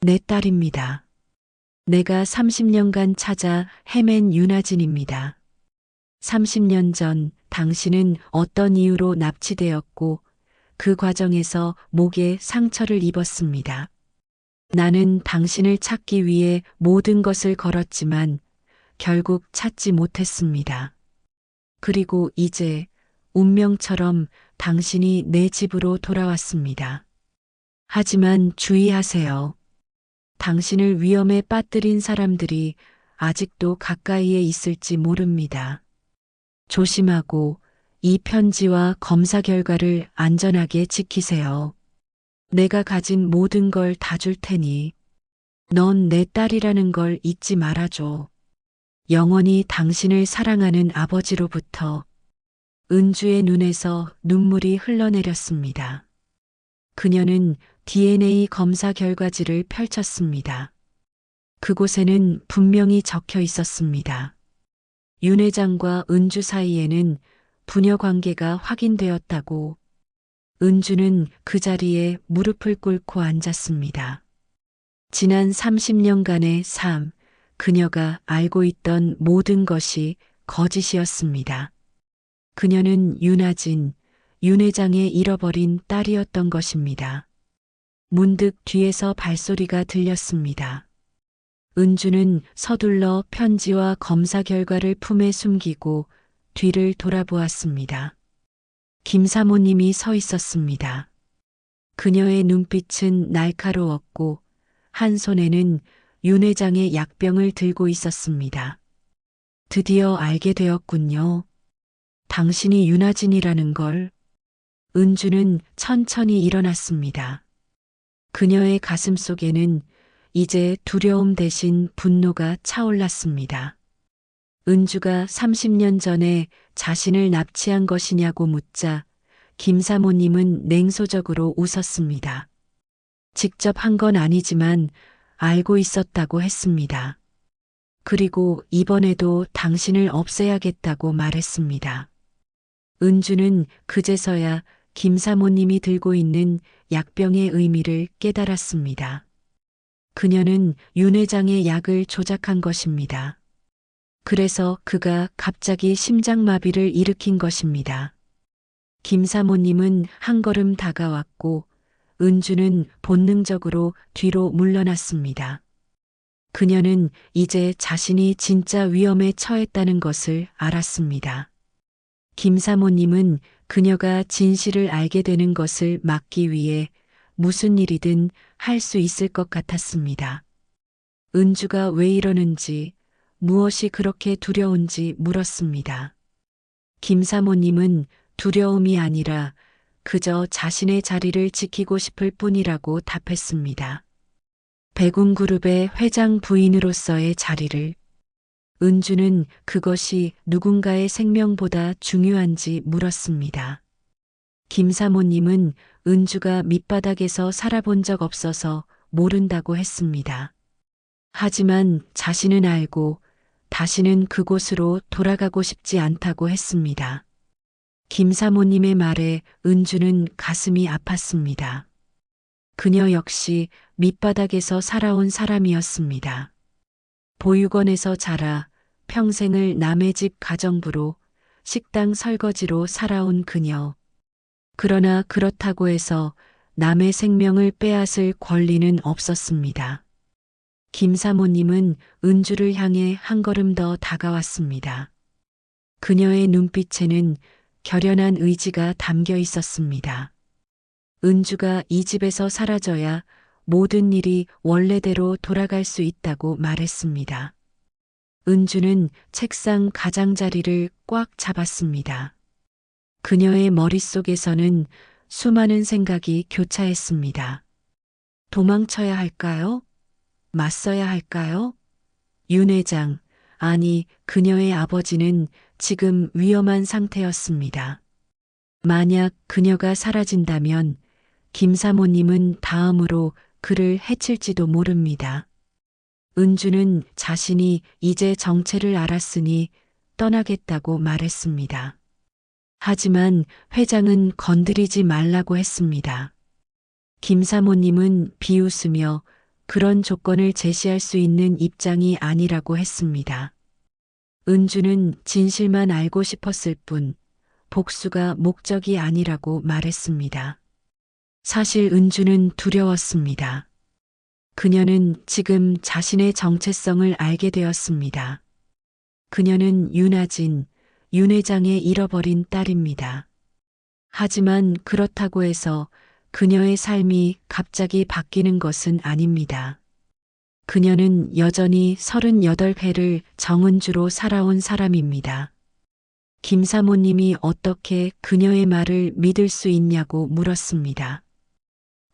내 딸입니다. 내가 30년간 찾아 헤맨 윤아진입니다. 30년 전 당신은 어떤 이유로 납치되었고 그 과정에서 목에 상처를 입었습니다. 나는 당신을 찾기 위해 모든 것을 걸었지만 결국 찾지 못했습니다. 그리고 이제 운명처럼 당신이 내 집으로 돌아왔습니다. 하지만 주의하세요. 당신을 위험에 빠뜨린 사람들이 아직도 가까이에 있을지 모릅니다. 조심하고 이 편지와 검사 결과를 안전하게 지키세요. 내가 가진 모든 걸 다 줄 테니 넌 내 딸이라는 걸 잊지 말아줘. 영원히 당신을 사랑하는 아버지로부터. 은주의 눈에서 눈물이 흘러내렸습니다. 그녀는 DNA 검사 결과지를 펼쳤습니다. 그곳에는 분명히 적혀 있었습니다. 윤 회장과 은주 사이에는 부녀 관계가 확인되었다고. 은주는 그 자리에 무릎을 꿇고 앉았습니다. 지난 30년간의 삶, 그녀가 알고 있던 모든 것이 거짓이었습니다. 그녀는 윤아진, 윤 회장의 잃어버린 딸이었던 것입니다. 문득 뒤에서 발소리가 들렸습니다. 은주는 서둘러 편지와 검사 결과를 품에 숨기고 뒤를 돌아보았습니다. 김 사모님이 서 있었습니다. 그녀의 눈빛은 날카로웠고 한 손에는 윤 회장의 약병을 들고 있었습니다. 드디어 알게 되었군요. 당신이 윤아진이라는 걸. 은주는 천천히 일어났습니다. 그녀의 가슴 속에는 이제 두려움 대신 분노가 차올랐습니다. 은주가 30년 전에 자신을 납치한 것이냐고 묻자 김 사모님은 냉소적으로 웃었습니다. 직접 한 건 아니지만 알고 있었다고 했습니다. 그리고 이번에도 당신을 없애야겠다고 말했습니다. 은주는 그제서야 김 사모님이 들고 있는 약병의 의미를 깨달았습니다. 그녀는 윤 회장의 약을 조작한 것입니다. 그래서 그가 갑자기 심장마비를 일으킨 것입니다. 김 사모님은 한 걸음 다가왔고 은주는 본능적으로 뒤로 물러났습니다. 그녀는 이제 자신이 진짜 위험에 처했다는 것을 알았습니다. 김 사모님은 그녀가 진실을 알게 되는 것을 막기 위해 무슨 일이든 할 수 있을 것 같았습니다. 은주가 왜 이러는지, 무엇이 그렇게 두려운지 물었습니다. 김 사모님은 두려움이 아니라 그저 자신의 자리를 지키고 싶을 뿐이라고 답했습니다. 백운그룹의 회장 부인으로서의 자리를. 은주는 그것이 누군가의 생명보다 중요한지 물었습니다. 김 사모님은 은주가 밑바닥에서 살아본 적 없어서 모른다고 했습니다. 하지만 자신은 알고 다시는 그곳으로 돌아가고 싶지 않다고 했습니다. 김 사모님의 말에 은주는 가슴이 아팠습니다. 그녀 역시 밑바닥에서 살아온 사람이었습니다. 보육원에서 자라 평생을 남의 집 가정부로 식당 설거지로 살아온 그녀. 그러나 그렇다고 해서 남의 생명을 빼앗을 권리는 없었습니다. 김 사모님은 은주를 향해 한 걸음 더 다가왔습니다. 그녀의 눈빛에는 결연한 의지가 담겨 있었습니다. 은주가 이 집에서 사라져야 모든 일이 원래대로 돌아갈 수 있다고 말했습니다. 은주는 책상 가장자리를 꽉 잡았습니다. 그녀의 머릿속에서는 수많은 생각이 교차했습니다. 도망쳐야 할까요? 맞서야 할까요? 윤 회장, 아니 그녀의 아버지는 지금 위험한 상태였습니다. 만약 그녀가 사라진다면 김 사모님은 다음으로 그를 해칠지도 모릅니다. 은주는 자신이 이제 정체를 알았으니 떠나겠다고 말했습니다. 하지만 회장은 건드리지 말라고 했습니다. 김 사모님은 비웃으며 그런 조건을 제시할 수 있는 입장이 아니라고 했습니다. 은주는 진실만 알고 싶었을 뿐 복수가 목적이 아니라고 말했습니다. 사실 은주는 두려웠습니다. 그녀는 지금 자신의 정체성을 알게 되었습니다. 그녀는 윤아진, 윤 회장의 잃어버린 딸입니다. 하지만 그렇다고 해서 그녀의 삶이 갑자기 바뀌는 것은 아닙니다. 그녀는 여전히 38회를 정은주로 살아온 사람입니다. 김 사모님이 어떻게 그녀의 말을 믿을 수 있냐고 물었습니다.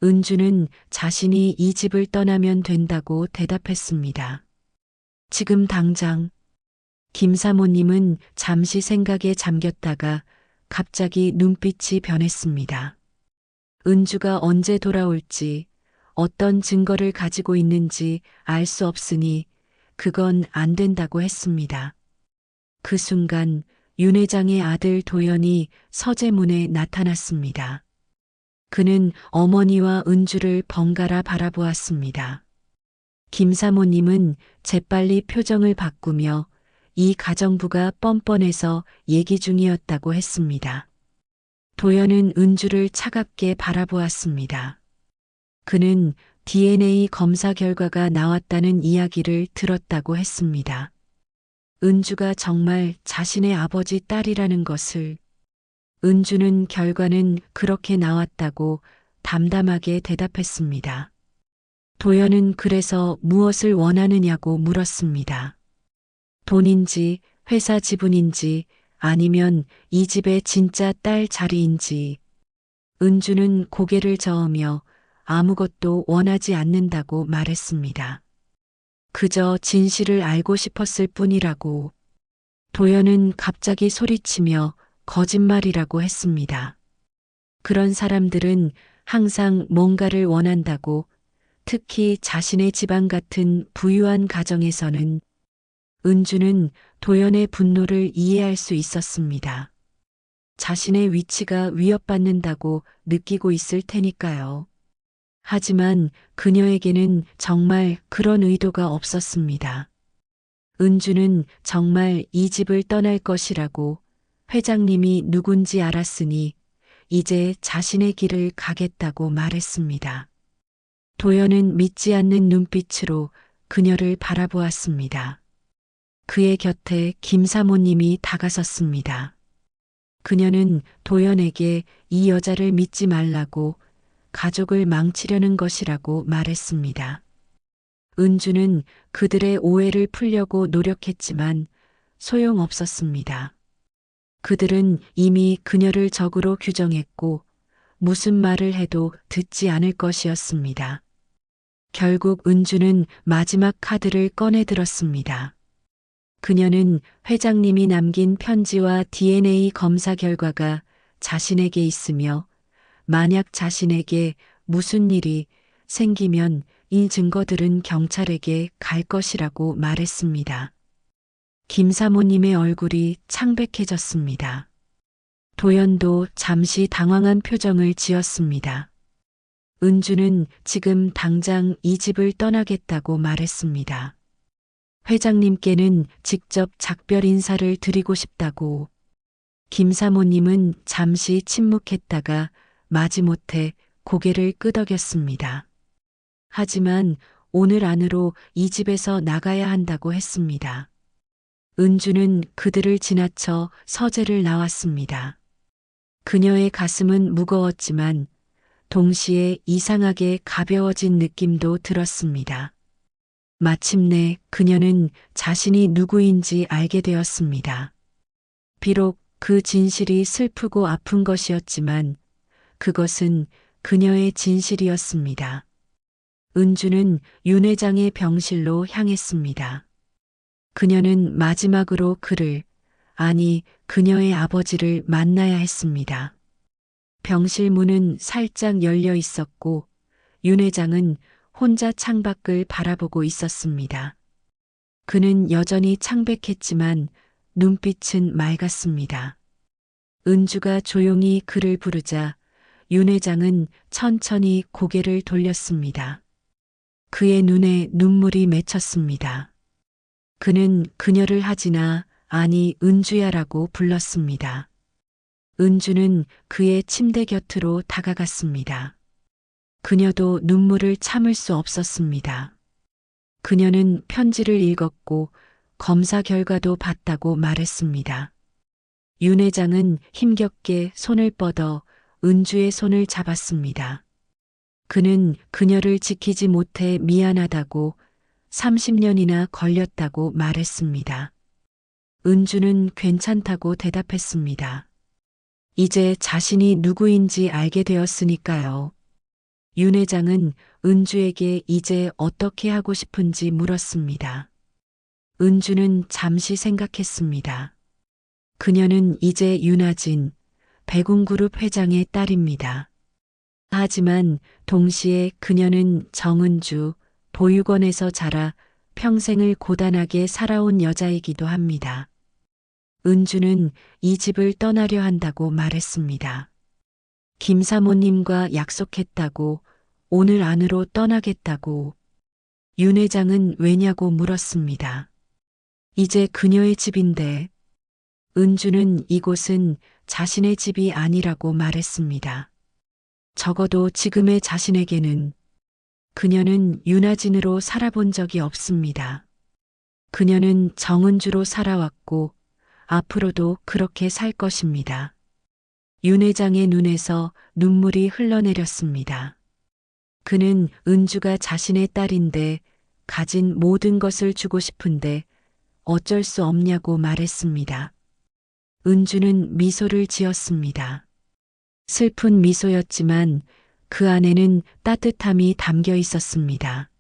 은주는 자신이 이 집을 떠나면 된다고 대답했습니다. 지금 당장. 김 사모님은 잠시 생각에 잠겼다가 갑자기 눈빛이 변했습니다. 은주가 언제 돌아올지, 어떤 증거를 가지고 있는지 알 수 없으니 그건 안 된다고 했습니다. 그 순간 윤 회장의 아들 도연이 서재문에 나타났습니다. 그는 어머니와 은주를 번갈아 바라보았습니다. 김 사모님은 재빨리 표정을 바꾸며 이 가정부가 뻔뻔해서 얘기 중이었다고 했습니다. 도연은 은주를 차갑게 바라보았습니다. 그는 DNA 검사 결과가 나왔다는 이야기를 들었다고 했습니다. 은주가 정말 자신의 아버지 딸이라는 것을. 은주는 결과는 그렇게 나왔다고 담담하게 대답했습니다. 도연은 그래서 무엇을 원하느냐고 물었습니다. 돈인지 회사 지분인지 아니면 이 집의 진짜 딸 자리인지. 은주는 고개를 저으며 아무것도 원하지 않는다고 말했습니다. 그저 진실을 알고 싶었을 뿐이라고. 도연은 갑자기 소리치며 거짓말이라고 했습니다. 그런 사람들은 항상 뭔가를 원한다고, 특히 자신의 집안 같은 부유한 가정에서는. 은주는 도연의 분노를 이해할 수 있었습니다. 자신의 위치가 위협받는다고 느끼고 있을 테니까요. 하지만 그녀에게는 정말 그런 의도가 없었습니다. 은주는 정말 이 집을 떠날 것이라고, 회장님이 누군지 알았으니 이제 자신의 길을 가겠다고 말했습니다. 도연은 믿지 않는 눈빛으로 그녀를 바라보았습니다. 그의 곁에 김 사모님이 다가섰습니다. 그녀는 도연에게 이 여자를 믿지 말라고, 가족을 망치려는 것이라고 말했습니다. 은주는 그들의 오해를 풀려고 노력했지만 소용없었습니다. 그들은 이미 그녀를 적으로 규정했고 무슨 말을 해도 듣지 않을 것이었습니다. 결국 은주는 마지막 카드를 꺼내 들었습니다. 그녀는 회장님이 남긴 편지와 DNA 검사 결과가 자신에게 있으며 만약 자신에게 무슨 일이 생기면 이 증거들은 경찰에게 갈 것이라고 말했습니다. 김 사모님의 얼굴이 창백해졌습니다. 도연도 잠시 당황한 표정을 지었습니다. 은주는 지금 당장 이 집을 떠나겠다고 말했습니다. 회장님께는 직접 작별 인사를 드리고 싶다고. 김 사모님은 잠시 침묵했다가 마지못해 고개를 끄덕였습니다. 하지만 오늘 안으로 이 집에서 나가야 한다고 했습니다. 은주는 그들을 지나쳐 서재를 나왔습니다. 그녀의 가슴은 무거웠지만 동시에 이상하게 가벼워진 느낌도 들었습니다. 마침내 그녀는 자신이 누구인지 알게 되었습니다. 비록 그 진실이 슬프고 아픈 것이었지만 그것은 그녀의 진실이었습니다. 은주는 윤 회장의 병실로 향했습니다. 그녀는 마지막으로 그를, 아니 그녀의 아버지를 만나야 했습니다. 병실 문은 살짝 열려 있었고 윤 회장은 혼자 창밖을 바라보고 있었습니다. 그는 여전히 창백했지만 눈빛은 맑았습니다. 은주가 조용히 그를 부르자 윤 회장은 천천히 고개를 돌렸습니다. 그의 눈에 눈물이 맺혔습니다. 그는 그녀를 하진아, 아니 은주야라고 불렀습니다. 은주는 그의 침대 곁으로 다가갔습니다. 그녀도 눈물을 참을 수 없었습니다. 그녀는 편지를 읽었고 검사 결과도 봤다고 말했습니다. 윤 회장은 힘겹게 손을 뻗어 은주의 손을 잡았습니다. 그는 그녀를 지키지 못해 미안하다고 30년이나 걸렸다고 말했습니다. 은주는 괜찮다고 대답했습니다. 이제 자신이 누구인지 알게 되었으니까요. 윤 회장은 은주에게 이제 어떻게 하고 싶은지 물었습니다. 은주는 잠시 생각했습니다. 그녀는 이제 윤아진 백운그룹 회장의 딸입니다. 하지만 동시에 그녀는 정은주 보육원에서 자라 평생을 고단하게 살아온 여자이기도 합니다. 은주는 이 집을 떠나려 한다고 말했습니다. 김 사모님과 약속했다고, 오늘 안으로 떠나겠다고. 윤 회장은 왜냐고 물었습니다. 이제 그녀의 집인데. 은주는 이곳은 자신의 집이 아니라고 말했습니다. 적어도 지금의 자신에게는. 그녀는 윤아진으로 살아본 적이 없습니다. 그녀는 정은주로 살아왔고 앞으로도 그렇게 살 것입니다. 윤 회장의 눈에서 눈물이 흘러내렸습니다. 그는 은주가 자신의 딸인데 가진 모든 것을 주고 싶은데 어쩔 수 없냐고 말했습니다. 은주는 미소를 지었습니다. 슬픈 미소였지만 그 안에는 따뜻함이 담겨 있었습니다.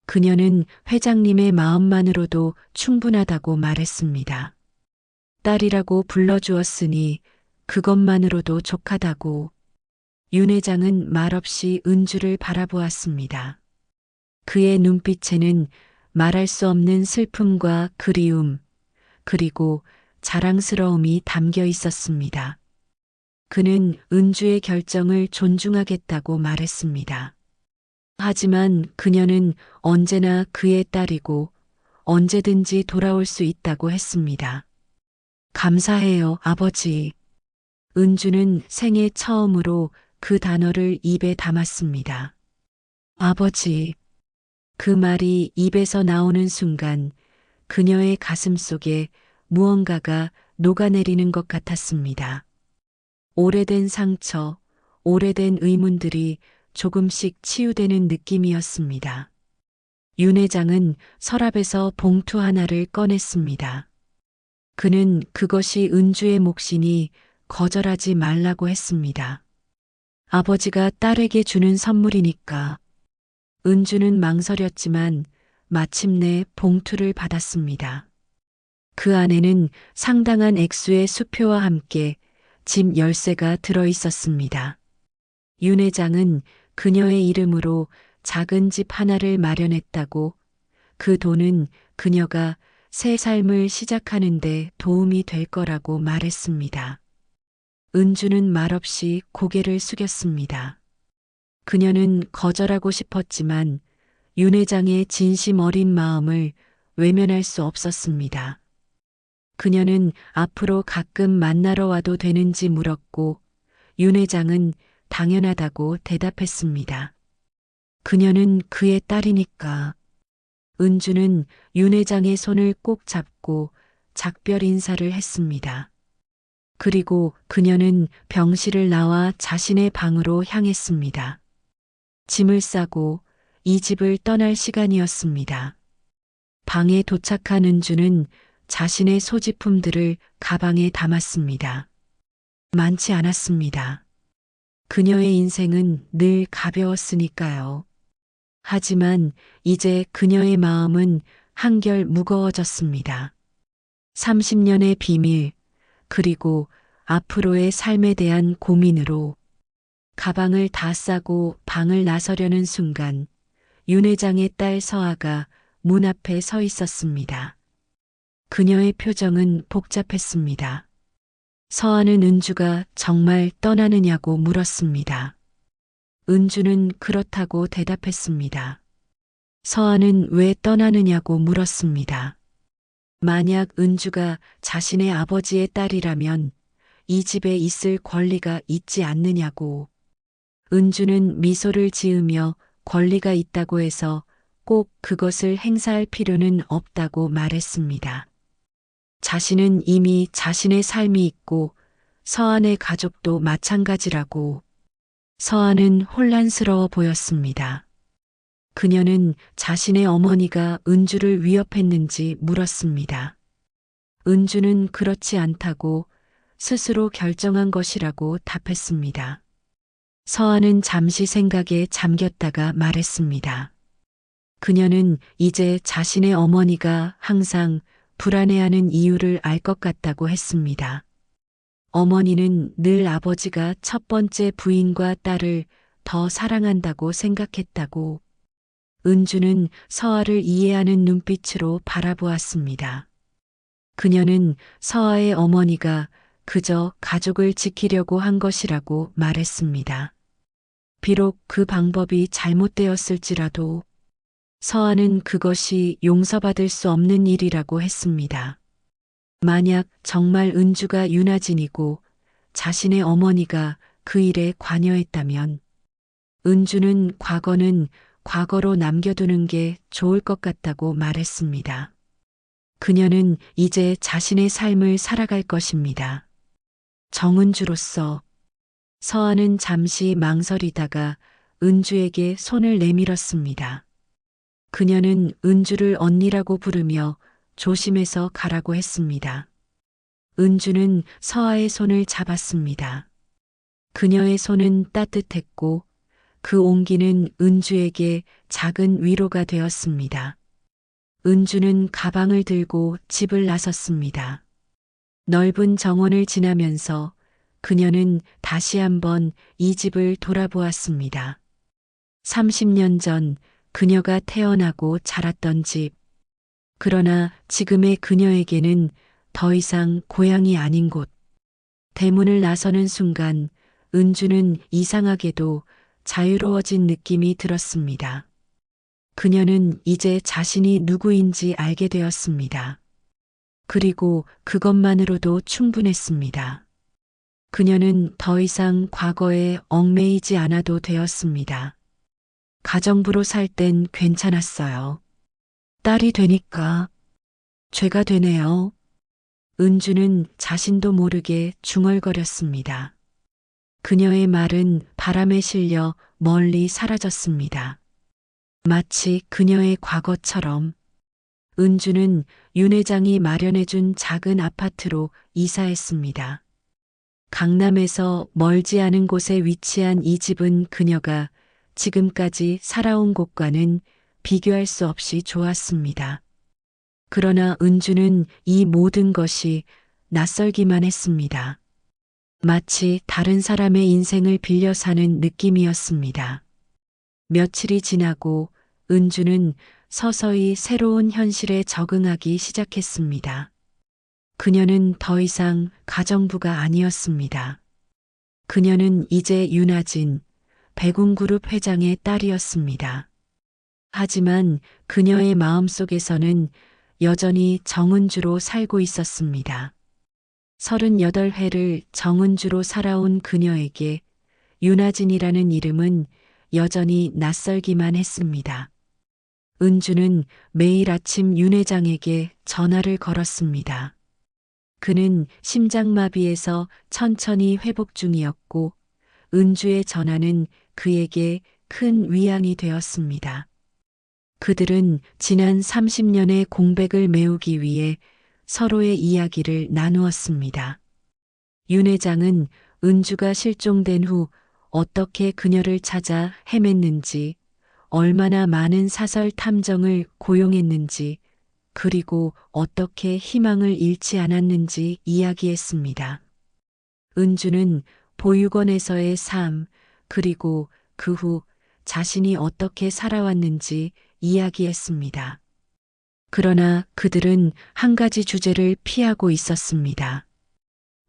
그녀는 회장님의 마음만으로도 충분하다고 말했습니다. 딸이라고 불러주었으니 그것만으로도 족하다고. 윤 회장은 말없이 은주를 바라보았습니다. 그의 눈빛에는 말할 수 없는 슬픔과 그리움, 그리고 자랑스러움이 담겨 있었습니다. 그는 은주의 결정을 존중하겠다고 말했습니다. 하지만 그녀는 언제나 그의 딸이고 언제든지 돌아올 수 있다고 했습니다. 감사해요, 아버지. 은주는 생애 처음으로 그 단어를 입에 담았습니다. 아버지. 그 말이 입에서 나오는 순간 그녀의 가슴 속에 무언가가 녹아내리는 것 같았습니다. 오래된 상처, 오래된 의문들이 조금씩 치유되는 느낌이었습니다. 윤 회장은 서랍에서 봉투 하나를 꺼냈습니다. 그는 그것이 은주의 몫이니 거절하지 말라고 했습니다. 아버지가 딸에게 주는 선물이니까. 은주는 망설였지만 마침내 봉투를 받았습니다. 그 안에는 상당한 액수의 수표와 함께 집 열쇠가 들어 있었습니다. 윤 회장은 그녀의 이름으로 작은 집 하나를 마련했다고, 그 돈은 그녀가 새 삶을 시작하는데 도움이 될 거라고 말했습니다. 은주는 말없이 고개를 숙였습니다. 그녀는 거절하고 싶었지만 윤 회장의 진심 어린 마음을 외면할 수 없었습니다. 그녀는 앞으로 가끔 만나러 와도 되는지 물었고 윤 회장은 당연하다고 대답했습니다. 그녀는 그의 딸이니까. 은주는 윤 회장의 손을 꼭 잡고 작별 인사를 했습니다. 그리고 그녀는 병실을 나와 자신의 방으로 향했습니다. 짐을 싸고 이 집을 떠날 시간이었습니다. 방에 도착한 은주는 자신의 소지품들을 가방에 담았습니다. 많지 않았습니다. 그녀의 인생은 늘 가벼웠으니까요. 하지만 이제 그녀의 마음은 한결 무거워졌습니다. 30년의 비밀, 그리고 앞으로의 삶에 대한 고민으로 가방을 다 싸고 방을 나서려는 순간 윤 회장의 딸 서아가 문 앞에 서 있었습니다. 그녀의 표정은 복잡했습니다. 서아는 은주가 정말 떠나느냐고 물었습니다. 은주는 그렇다고 대답했습니다. 서아는 왜 떠나느냐고 물었습니다. 만약 은주가 자신의 아버지의 딸이라면 이 집에 있을 권리가 있지 않느냐고. 은주는 미소를 지으며 권리가 있다고 해서 꼭 그것을 행사할 필요는 없다고 말했습니다. 자신은 이미 자신의 삶이 있고 서한의 가족도 마찬가지라고. 서한은 혼란스러워 보였습니다. 그녀는 자신의 어머니가 은주를 위협했는지 물었습니다. 은주는 그렇지 않다고 스스로 결정한 것이라고 답했습니다. 서한은 잠시 생각에 잠겼다가 말했습니다. 그녀는 이제 자신의 어머니가 항상 불안해하는 이유를 알 것 같다고 했습니다. 어머니는 늘 아버지가 첫 번째 부인과 딸을 더 사랑한다고 생각했다고. 은주는 서아를 이해하는 눈빛으로 바라보았습니다. 그녀는 서아의 어머니가 그저 가족을 지키려고 한 것이라고 말했습니다. 비록 그 방법이 잘못되었을지라도 서아는 그것이 용서받을 수 없는 일이라고 했습니다. 만약 정말 은주가 윤아진이고 자신의 어머니가 그 일에 관여했다면 은주는 과거는 과거로 남겨두는 게 좋을 것 같다고 말했습니다. 그녀는 이제 자신의 삶을 살아갈 것입니다. 정은주로서. 서아는 잠시 망설이다가 은주에게 손을 내밀었습니다. 그녀는 은주를 언니라고 부르며 조심해서 가라고 했습니다. 은주는 서아의 손을 잡았습니다. 그녀의 손은 따뜻했고 그 온기는 은주에게 작은 위로가 되었습니다. 은주는 가방을 들고 집을 나섰습니다. 넓은 정원을 지나면서 그녀는 다시 한번 이 집을 돌아보았습니다. 30년 전 그녀가 태어나고 자랐던 집. 그러나 지금의 그녀에게는 더 이상 고향이 아닌 곳. 대문을 나서는 순간 은주는 이상하게도 자유로워진 느낌이 들었습니다. 그녀는 이제 자신이 누구인지 알게 되었습니다. 그리고 그것만으로도 충분했습니다. 그녀는 더 이상 과거에 얽매이지 않아도 되었습니다. 가정부로 살 땐 괜찮았어요. 딸이 되니까 죄가 되네요. 은주는 자신도 모르게 중얼거렸습니다. 그녀의 말은 바람에 실려 멀리 사라졌습니다. 마치 그녀의 과거처럼. 은주는 윤 회장이 마련해준 작은 아파트로 이사했습니다. 강남에서 멀지 않은 곳에 위치한 이 집은 그녀가 지금까지 살아온 곳과는 비교할 수 없이 좋았습니다. 그러나 은주는 이 모든 것이 낯설기만 했습니다. 마치 다른 사람의 인생을 빌려 사는 느낌이었습니다. 며칠이 지나고 은주는 서서히 새로운 현실에 적응하기 시작했습니다. 그녀는 더 이상 가정부가 아니었습니다. 그녀는 이제 윤아진, 백운그룹 회장의 딸이었습니다. 하지만 그녀의 마음속에서는 여전히 정은주로 살고 있었습니다. 38회를 정은주로 살아온 그녀에게 윤아진이라는 이름은 여전히 낯설기만 했습니다. 은주는 매일 아침 윤 회장에게 전화를 걸었습니다. 그는 심장마비에서 천천히 회복 중이었고 은주의 전화는 그에게 큰 위안이 되었습니다. 그들은 지난 30년의 공백을 메우기 위해 서로의 이야기를 나누었습니다. 윤 회장은 은주가 실종된 후 어떻게 그녀를 찾아 헤맸는지, 얼마나 많은 사설 탐정을 고용했는지, 그리고 어떻게 희망을 잃지 않았는지 이야기했습니다. 은주는 보육원에서의 삶, 그리고 그 후 자신이 어떻게 살아왔는지 이야기했습니다. 그러나 그들은 한 가지 주제를 피하고 있었습니다.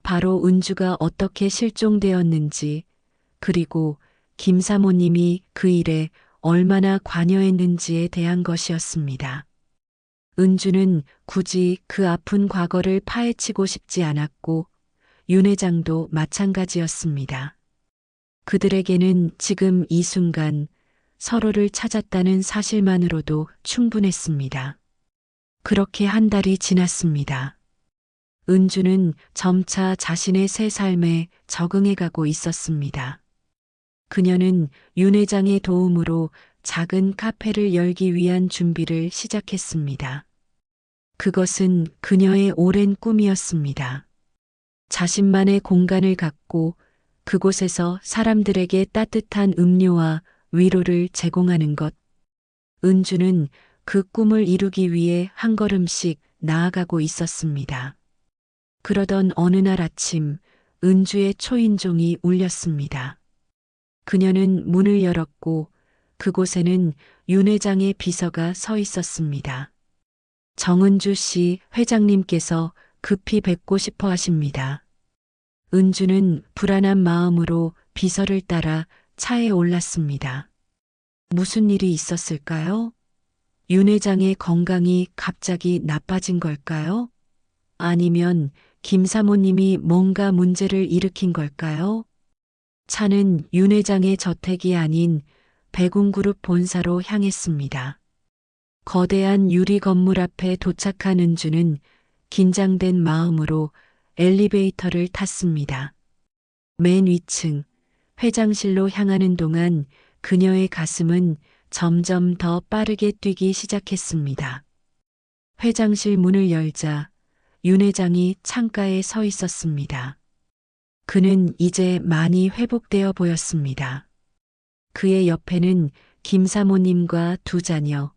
바로 은주가 어떻게 실종되었는지, 그리고 김 사모님이 그 일에 얼마나 관여했는지에 대한 것이었습니다. 은주는 굳이 그 아픈 과거를 파헤치고 싶지 않았고 윤 회장도 마찬가지였습니다. 그들에게는 지금 이 순간 서로를 찾았다는 사실만으로도 충분했습니다. 그렇게 한 달이 지났습니다. 은주는 점차 자신의 새 삶에 적응해가고 있었습니다. 그녀는 윤 회장의 도움으로 작은 카페를 열기 위한 준비를 시작했습니다. 그것은 그녀의 오랜 꿈이었습니다. 자신만의 공간을 갖고 그곳에서 사람들에게 따뜻한 음료와 위로를 제공하는 것. 은주는 그 꿈을 이루기 위해 한 걸음씩 나아가고 있었습니다. 그러던 어느 날 아침, 은주의 초인종이 울렸습니다. 그녀는 문을 열었고 그곳에는 윤 회장의 비서가 서 있었습니다. 정은주 씨 회장님께서 급히 뵙고 싶어 하십니다. 은주는 불안한 마음으로 비서를 따라 차에 올랐습니다. 무슨 일이 있었을까요? 윤 회장의 건강이 갑자기 나빠진 걸까요? 아니면 김 사모님이 뭔가 문제를 일으킨 걸까요? 차는 윤 회장의 저택이 아닌 백운그룹 본사로 향했습니다. 거대한 유리 건물 앞에 도착한 은주는 긴장된 마음으로 엘리베이터를 탔습니다. 맨 위층 회장실로 향하는 동안 그녀의 가슴은 점점 더 빠르게 뛰기 시작했습니다. 회장실 문을 열자 윤 회장이 창가에 서 있었습니다. 그는 이제 많이 회복되어 보였습니다. 그의 옆에는 김 사모님과 두 자녀,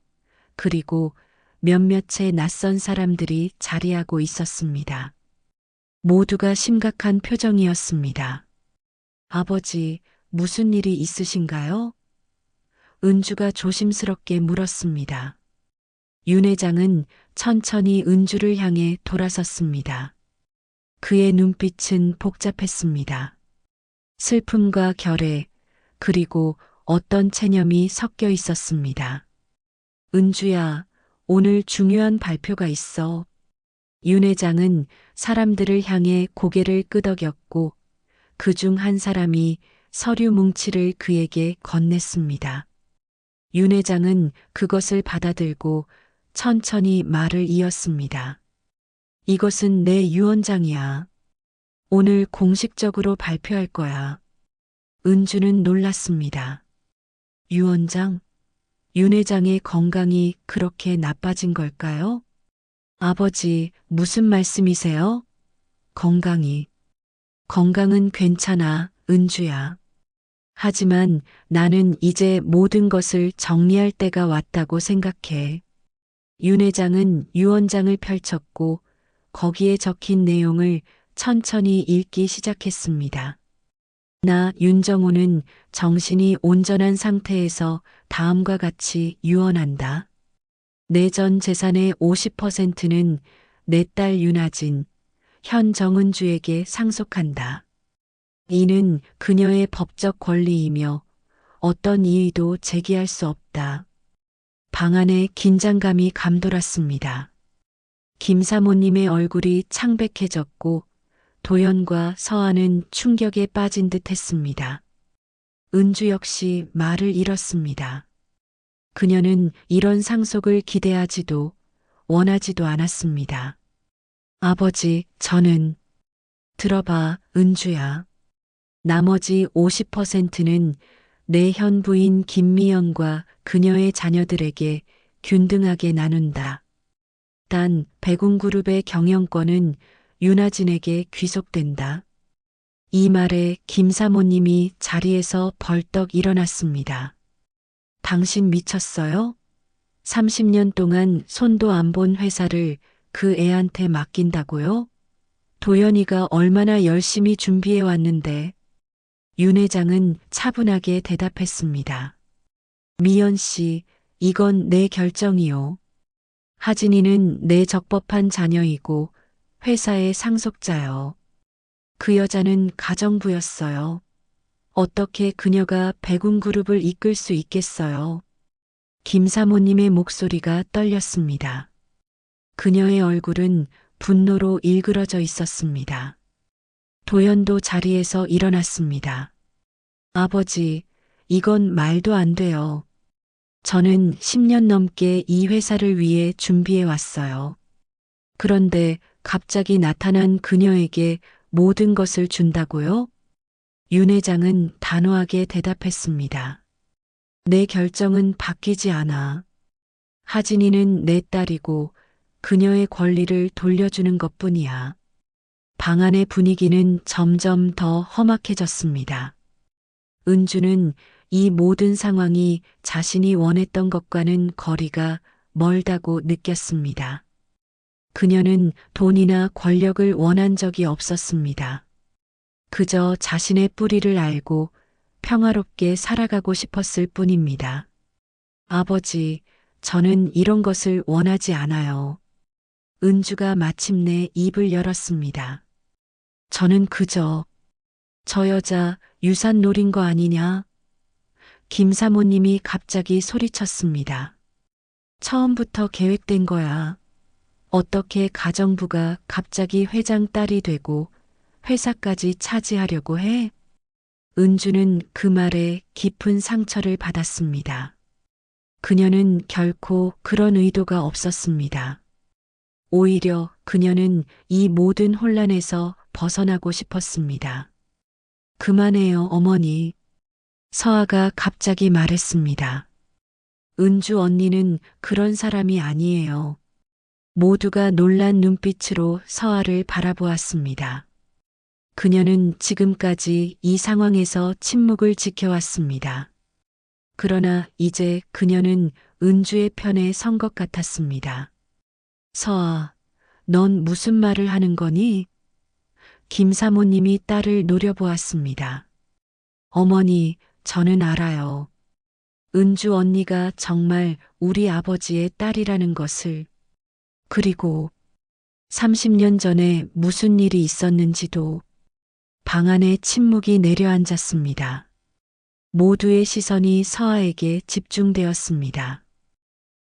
그리고 몇몇의 낯선 사람들이 자리하고 있었습니다. 모두가 심각한 표정이었습니다. 아버지, 무슨 일이 있으신가요? 은주가 조심스럽게 물었습니다. 윤 회장은 천천히 은주를 향해 돌아섰습니다. 그의 눈빛은 복잡했습니다. 슬픔과 결애, 그리고 어떤 체념이 섞여 있었습니다. 은주야, 오늘 중요한 발표가 있어. 윤 회장은 사람들을 향해 고개를 끄덕였고 그중 한 사람이 서류 뭉치를 그에게 건넸습니다. 윤 회장은 그것을 받아들고 천천히 말을 이었습니다. 이것은 내 유언장이야. 오늘 공식적으로 발표할 거야. 은주는 놀랐습니다. 유언장? 윤 회장의 건강이 그렇게 나빠진 걸까요? 아버지, 무슨 말씀이세요? 건강이. 건강은 괜찮아, 은주야. 하지만 나는 이제 모든 것을 정리할 때가 왔다고 생각해. 윤 회장은 유언장을 펼쳤고 거기에 적힌 내용을 천천히 읽기 시작했습니다. 나 윤정호는 정신이 온전한 상태에서 다음과 같이 유언한다. 내 전 재산의 50%는 내 딸 윤아진, 현 정은주에게 상속한다. 이는 그녀의 법적 권리이며 어떤 이의도 제기할 수 없다. 방 안에 긴장감이 감돌았습니다. 김 사모님의 얼굴이 창백해졌고 도연과 서한은 충격에 빠진 듯 했습니다. 은주 역시 말을 잃었습니다. 그녀는 이런 상속을 기대하지도 원하지도 않았습니다. 아버지, 저는 들어봐, 은주야. 나머지 50%는 내 현 부인 김미영과 그녀의 자녀들에게 균등하게 나눈다. 단 백운그룹의 경영권은 윤아진에게 귀속된다. 이 말에 김 사모님이 자리에서 벌떡 일어났습니다. 당신 미쳤어요? 30년 동안 손도 안 본 회사를 그 애한테 맡긴다고요? 도연이가 얼마나 열심히 준비해 왔는데. 윤 회장은 차분하게 대답했습니다. 미연 씨, 이건 내 결정이요. 하진이는 내 적법한 자녀이고 회사의 상속자요. 그 여자는 가정부였어요. 어떻게 그녀가 백운그룹을 이끌 수 있겠어요? 김 사모님의 목소리가 떨렸습니다. 그녀의 얼굴은 분노로 일그러져 있었습니다. 도연도 자리에서 일어났습니다. 아버지, 이건 말도 안 돼요. 저는 10년 넘게 이 회사를 위해 준비해 왔어요. 그런데 갑자기 나타난 그녀에게 모든 것을 준다고요? 윤 회장은 단호하게 대답했습니다. 내 결정은 바뀌지 않아. 하진이는 내 딸이고 그녀의 권리를 돌려주는 것뿐이야. 방 안의 분위기는 점점 더 험악해졌습니다. 은주는 이 모든 상황이 자신이 원했던 것과는 거리가 멀다고 느꼈습니다. 그녀는 돈이나 권력을 원한 적이 없었습니다. 그저 자신의 뿌리를 알고 평화롭게 살아가고 싶었을 뿐입니다. 아버지, 저는 이런 것을 원하지 않아요. 은주가 마침내 입을 열었습니다. 저는 그저 저 여자 유산 노린 거 아니냐? 김 사모님이 갑자기 소리쳤습니다. 처음부터 계획된 거야. 어떻게 가정부가 갑자기 회장 딸이 되고 회사까지 차지하려고 해? 은주는 그 말에 깊은 상처를 받았습니다. 그녀는 결코 그런 의도가 없었습니다. 오히려 그녀는 이 모든 혼란에서 벗어나고 싶었습니다. 그만해요, 어머니. 서아가 갑자기 말했습니다. 은주 언니는 그런 사람이 아니에요. 모두가 놀란 눈빛으로 서아를 바라보았습니다. 그녀는 지금까지 이 상황에서 침묵을 지켜왔습니다. 그러나 이제 그녀는 은주의 편에 선 것 같았습니다. 서아, 넌 무슨 말을 하는 거니? 김 사모님이 딸을 노려보았습니다. 어머니, 저는 알아요. 은주 언니가 정말 우리 아버지의 딸이라는 것을. 그리고 30년 전에 무슨 일이 있었는지도. 방 안에 침묵이 내려앉았습니다. 모두의 시선이 서아에게 집중되었습니다.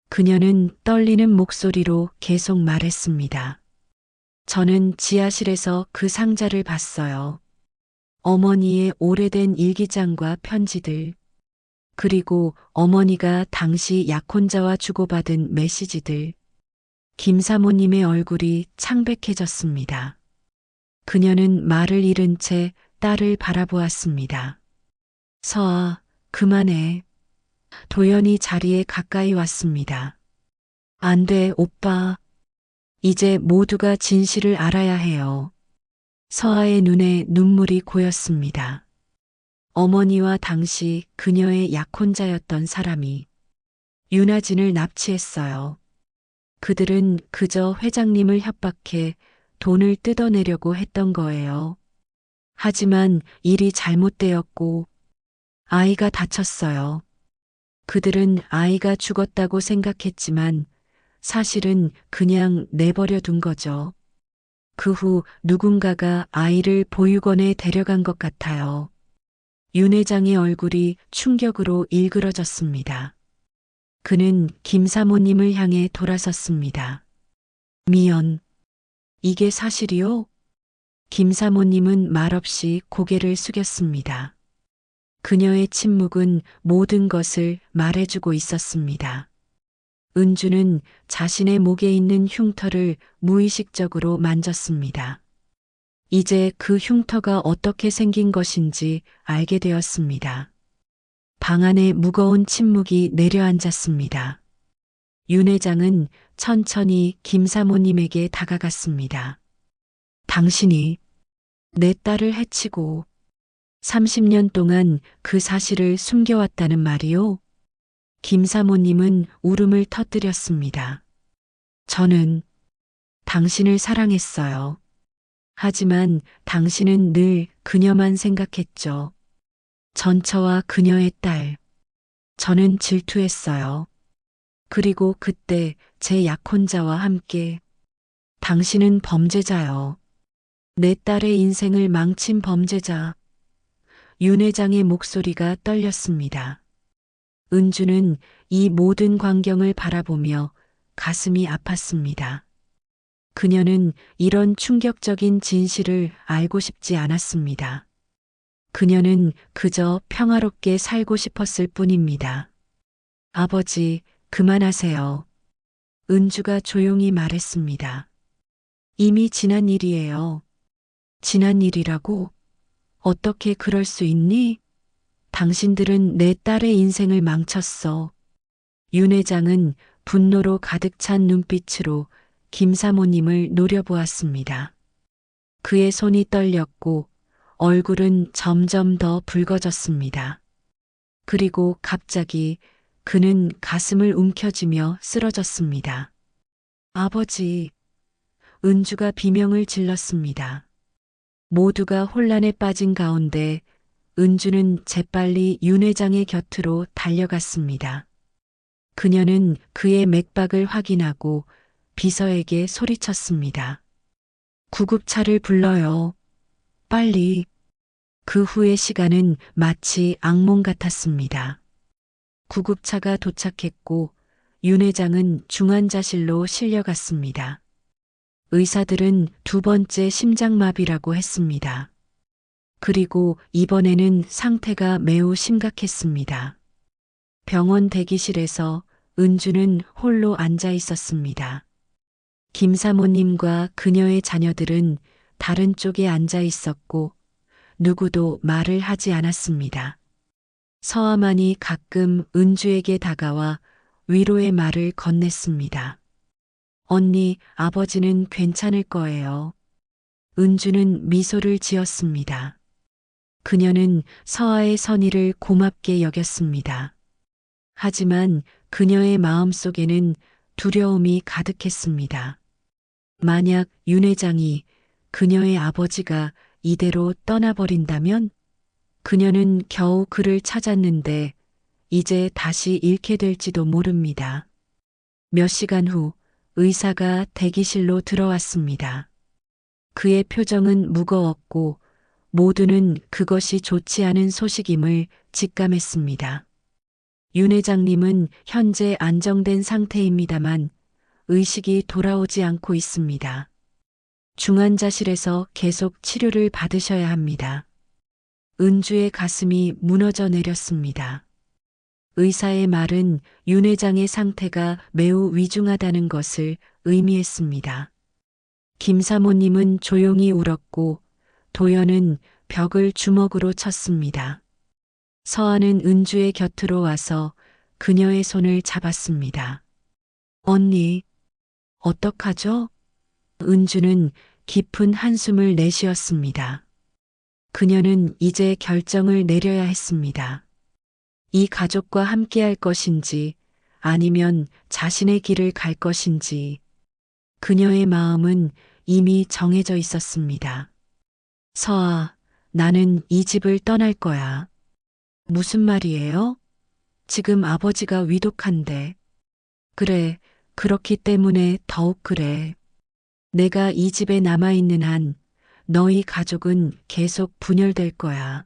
그녀는 떨리는 목소리로 계속 말했습니다. 저는 지하실에서 그 상자를 봤어요. 어머니의 오래된 일기장과 편지들, 그리고 어머니가 당시 약혼자와 주고받은 메시지들. 김 사모님의 얼굴이 창백해졌습니다. 그녀는 말을 잃은 채 딸을 바라보았습니다. 서아, 그만해. 도연이 자리에 가까이 왔습니다. 안 돼, 오빠. 이제 모두가 진실을 알아야 해요. 서아의 눈에 눈물이 고였습니다. 어머니와 당시 그녀의 약혼자였던 사람이 윤아진을 납치했어요. 그들은 그저 회장님을 협박해 돈을 뜯어내려고 했던 거예요. 하지만 일이 잘못되었고 아이가 다쳤어요. 그들은 아이가 죽었다고 생각했지만 사실은 그냥 내버려 둔 거죠. 그 후 누군가가 아이를 보육원에 데려간 것 같아요. 윤 회장의 얼굴이 충격으로 일그러졌습니다. 그는 김 사모님을 향해 돌아섰습니다. 미연, 이게 사실이요? 김 사모님은 말없이 고개를 숙였습니다. 그녀의 침묵은 모든 것을 말해주고 있었습니다. 은주는 자신의 목에 있는 흉터를 무의식적으로 만졌습니다. 이제 그 흉터가 어떻게 생긴 것인지 알게 되었습니다. 방 안에 무거운 침묵이 내려앉았습니다. 윤 회장은 천천히 김 사모님에게 다가갔습니다. 당신이 내 딸을 해치고 30년 동안 그 사실을 숨겨왔다는 말이요? 김 사모님은 울음을 터뜨렸습니다. 저는 당신을 사랑했어요. 하지만 당신은 늘 그녀만 생각했죠. 전처와 그녀의 딸. 저는 질투했어요. 그리고 그때 제 약혼자와 함께. 당신은 범죄자요. 내 딸의 인생을 망친 범죄자. 윤 회장의 목소리가 떨렸습니다. 은주는 이 모든 광경을 바라보며 가슴이 아팠습니다. 그녀는 이런 충격적인 진실을 알고 싶지 않았습니다. 그녀는 그저 평화롭게 살고 싶었을 뿐입니다. 아버지, 그만하세요. 은주가 조용히 말했습니다. 이미 지난 일이에요. 지난 일이라고? 어떻게 그럴 수 있니? 당신들은 내 딸의 인생을 망쳤어. 윤 회장은 분노로 가득 찬 눈빛으로 김 사모님을 노려보았습니다. 그의 손이 떨렸고 얼굴은 점점 더 붉어졌습니다. 그리고 갑자기 그는 가슴을 움켜쥐며 쓰러졌습니다. 아버지, 은주가 비명을 질렀습니다. 모두가 혼란에 빠진 가운데 은주는 재빨리 윤 회장의 곁으로 달려갔습니다. 그녀는 그의 맥박을 확인하고 비서에게 소리쳤습니다. 구급차를 불러요. 빨리. 그 후의 시간은 마치 악몽 같았습니다. 구급차가 도착했고 윤 회장은 중환자실로 실려갔습니다. 의사들은 두 번째 심장마비라고 했습니다. 그리고 이번에는 상태가 매우 심각했습니다. 병원 대기실에서 은주는 홀로 앉아 있었습니다. 김 사모님과 그녀의 자녀들은 다른 쪽에 앉아 있었고 누구도 말을 하지 않았습니다. 서아만이 가끔 은주에게 다가와 위로의 말을 건넸습니다. 언니, 아버지는 괜찮을 거예요. 은주는 미소를 지었습니다. 그녀는 서아의 선의를 고맙게 여겼습니다. 하지만 그녀의 마음속에는 두려움이 가득했습니다. 만약 윤 회장이 그녀의 아버지가 이대로 떠나버린다면 그녀는 겨우 그를 찾았는데 이제 다시 잃게 될지도 모릅니다. 몇 시간 후 의사가 대기실로 들어왔습니다. 그의 표정은 무거웠고 모두는 그것이 좋지 않은 소식임을 직감했습니다. 윤 회장님은 현재 안정된 상태입니다만 의식이 돌아오지 않고 있습니다. 중환자실에서 계속 치료를 받으셔야 합니다. 은주의 가슴이 무너져 내렸습니다. 의사의 말은 윤 회장의 상태가 매우 위중하다는 것을 의미했습니다. 김 사모님은 조용히 울었고 도연은 벽을 주먹으로 쳤습니다. 서아는 은주의 곁으로 와서 그녀의 손을 잡았습니다. 언니, 어떡하죠? 은주는 깊은 한숨을 내쉬었습니다. 그녀는 이제 결정을 내려야 했습니다. 이 가족과 함께할 것인지 아니면 자신의 길을 갈 것인지 그녀의 마음은 이미 정해져 있었습니다. 서아, 나는 이 집을 떠날 거야. 무슨 말이에요? 지금 아버지가 위독한데. 그래, 그렇기 때문에 더욱 그래. 내가 이 집에 남아있는 한 너희 가족은 계속 분열될 거야.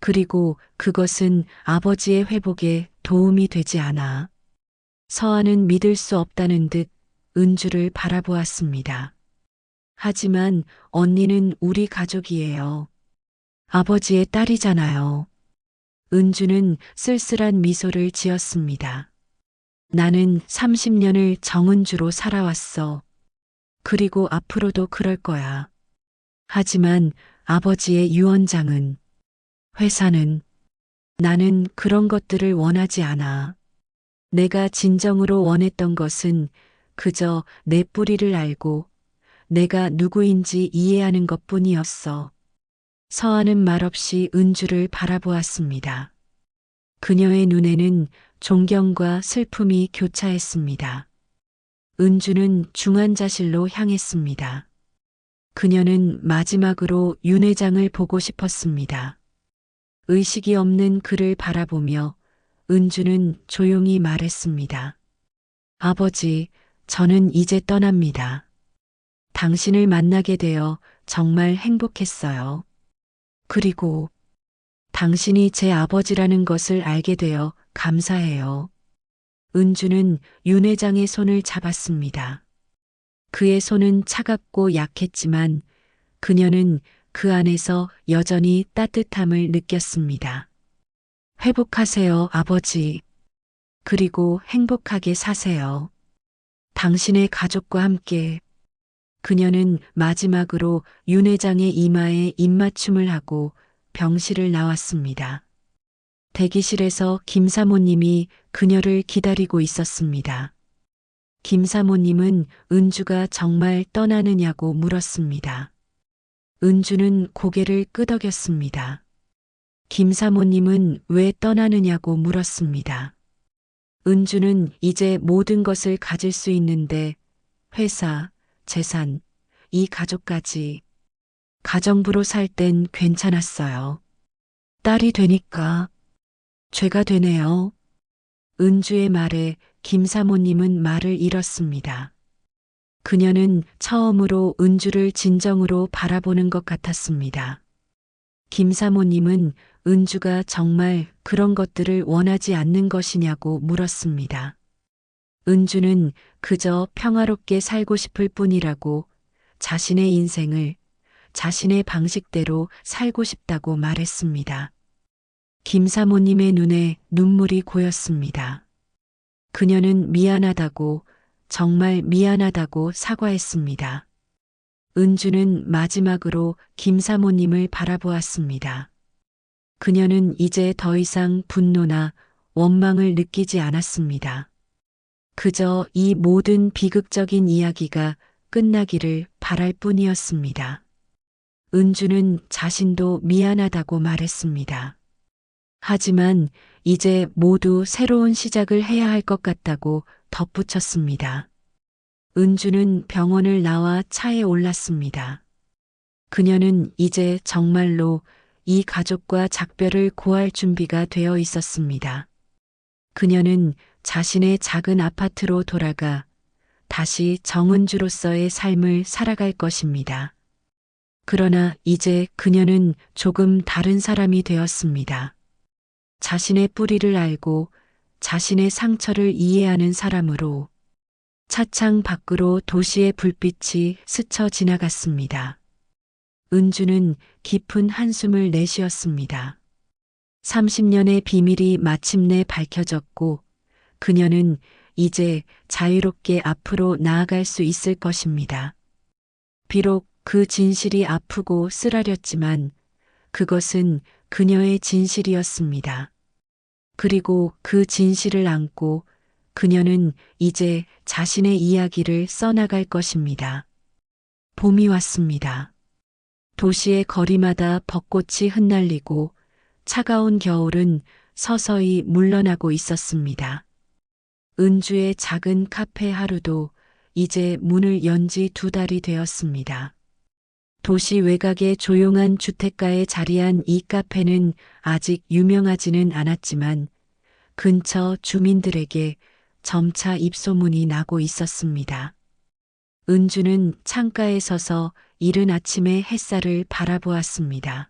그리고 그것은 아버지의 회복에 도움이 되지 않아. 서아는 믿을 수 없다는 듯 은주를 바라보았습니다. 하지만 언니는 우리 가족이에요. 아버지의 딸이잖아요. 은주는 쓸쓸한 미소를 지었습니다. 나는 30년을 정은주로 살아왔어. 그리고 앞으로도 그럴 거야. 하지만 아버지의 유언장은, 회사는, 나는 그런 것들을 원하지 않아. 내가 진정으로 원했던 것은 그저 내 뿌리를 알고 내가 누구인지 이해하는 것뿐이었어. 서아는 말없이 은주를 바라보았습니다. 그녀의 눈에는 존경과 슬픔이 교차했습니다. 은주는 중환자실로 향했습니다. 그녀는 마지막으로 윤 회장을 보고 싶었습니다. 의식이 없는 그를 바라보며 은주는 조용히 말했습니다. 아버지, 저는 이제 떠납니다. 당신을 만나게 되어 정말 행복했어요. 그리고 당신이 제 아버지라는 것을 알게 되어 감사해요. 은주는 윤 회장의 손을 잡았습니다. 그의 손은 차갑고 약했지만 그녀는 그 안에서 여전히 따뜻함을 느꼈습니다. 회복하세요, 아버지. 그리고 행복하게 사세요. 당신의 가족과 함께. 그녀는 마지막으로 윤 회장의 이마에 입맞춤을 하고 병실을 나왔습니다. 대기실에서 김 사모님이 그녀를 기다리고 있었습니다. 김 사모님은 은주가 정말 떠나느냐고 물었습니다. 은주는 고개를 끄덕였습니다. 김 사모님은 왜 떠나느냐고 물었습니다. 은주는 이제 모든 것을 가질 수 있는데 회사, 재산, 이 가족까지 가정부로 살 땐 괜찮았어요. 딸이 되니까 죄가 되네요. 은주의 말에 김 사모님은 말을 잃었습니다. 그녀는 처음으로 은주를 진정으로 바라보는 것 같았습니다. 김 사모님은 은주가 정말 그런 것들을 원하지 않는 것이냐고 물었습니다. 은주는 그저 평화롭게 살고 싶을 뿐이라고 자신의 인생을 자신의 방식대로 살고 싶다고 말했습니다. 김 사모님의 눈에 눈물이 고였습니다. 그녀는 미안하다고, 정말 미안하다고 사과했습니다. 은주는 마지막으로 김 사모님을 바라보았습니다. 그녀는 이제 더 이상 분노나 원망을 느끼지 않았습니다. 그저 이 모든 비극적인 이야기가 끝나기를 바랄 뿐이었습니다. 은주는 자신도 미안하다고 말했습니다. 하지만 이제 모두 새로운 시작을 해야 할 것 같다고 덧붙였습니다. 은주는 병원을 나와 차에 올랐습니다. 그녀는 이제 정말로 이 가족과 작별을 고할 준비가 되어 있었습니다. 그녀는 자신의 작은 아파트로 돌아가 다시 정은주로서의 삶을 살아갈 것입니다. 그러나 이제 그녀는 조금 다른 사람이 되었습니다. 자신의 뿌리를 알고 자신의 상처를 이해하는 사람으로 차창 밖으로 도시의 불빛이 스쳐 지나갔습니다. 은주는 깊은 한숨을 내쉬었습니다. 30년의 비밀이 마침내 밝혀졌고 그녀는 이제 자유롭게 앞으로 나아갈 수 있을 것입니다. 비록 그 진실이 아프고 쓰라렸지만 그것은 그녀의 진실이었습니다. 그리고 그 진실을 안고 그녀는 이제 자신의 이야기를 써나갈 것입니다. 봄이 왔습니다. 도시의 거리마다 벚꽃이 흩날리고 차가운 겨울은 서서히 물러나고 있었습니다. 은주의 작은 카페 하루도 이제 문을 연 지 2달이 되었습니다. 도시 외곽의 조용한 주택가에 자리한 이 카페는 아직 유명하지는 않았지만 근처 주민들에게 점차 입소문이 나고 있었습니다. 은주는 창가에 서서 이른 아침의 햇살을 바라보았습니다.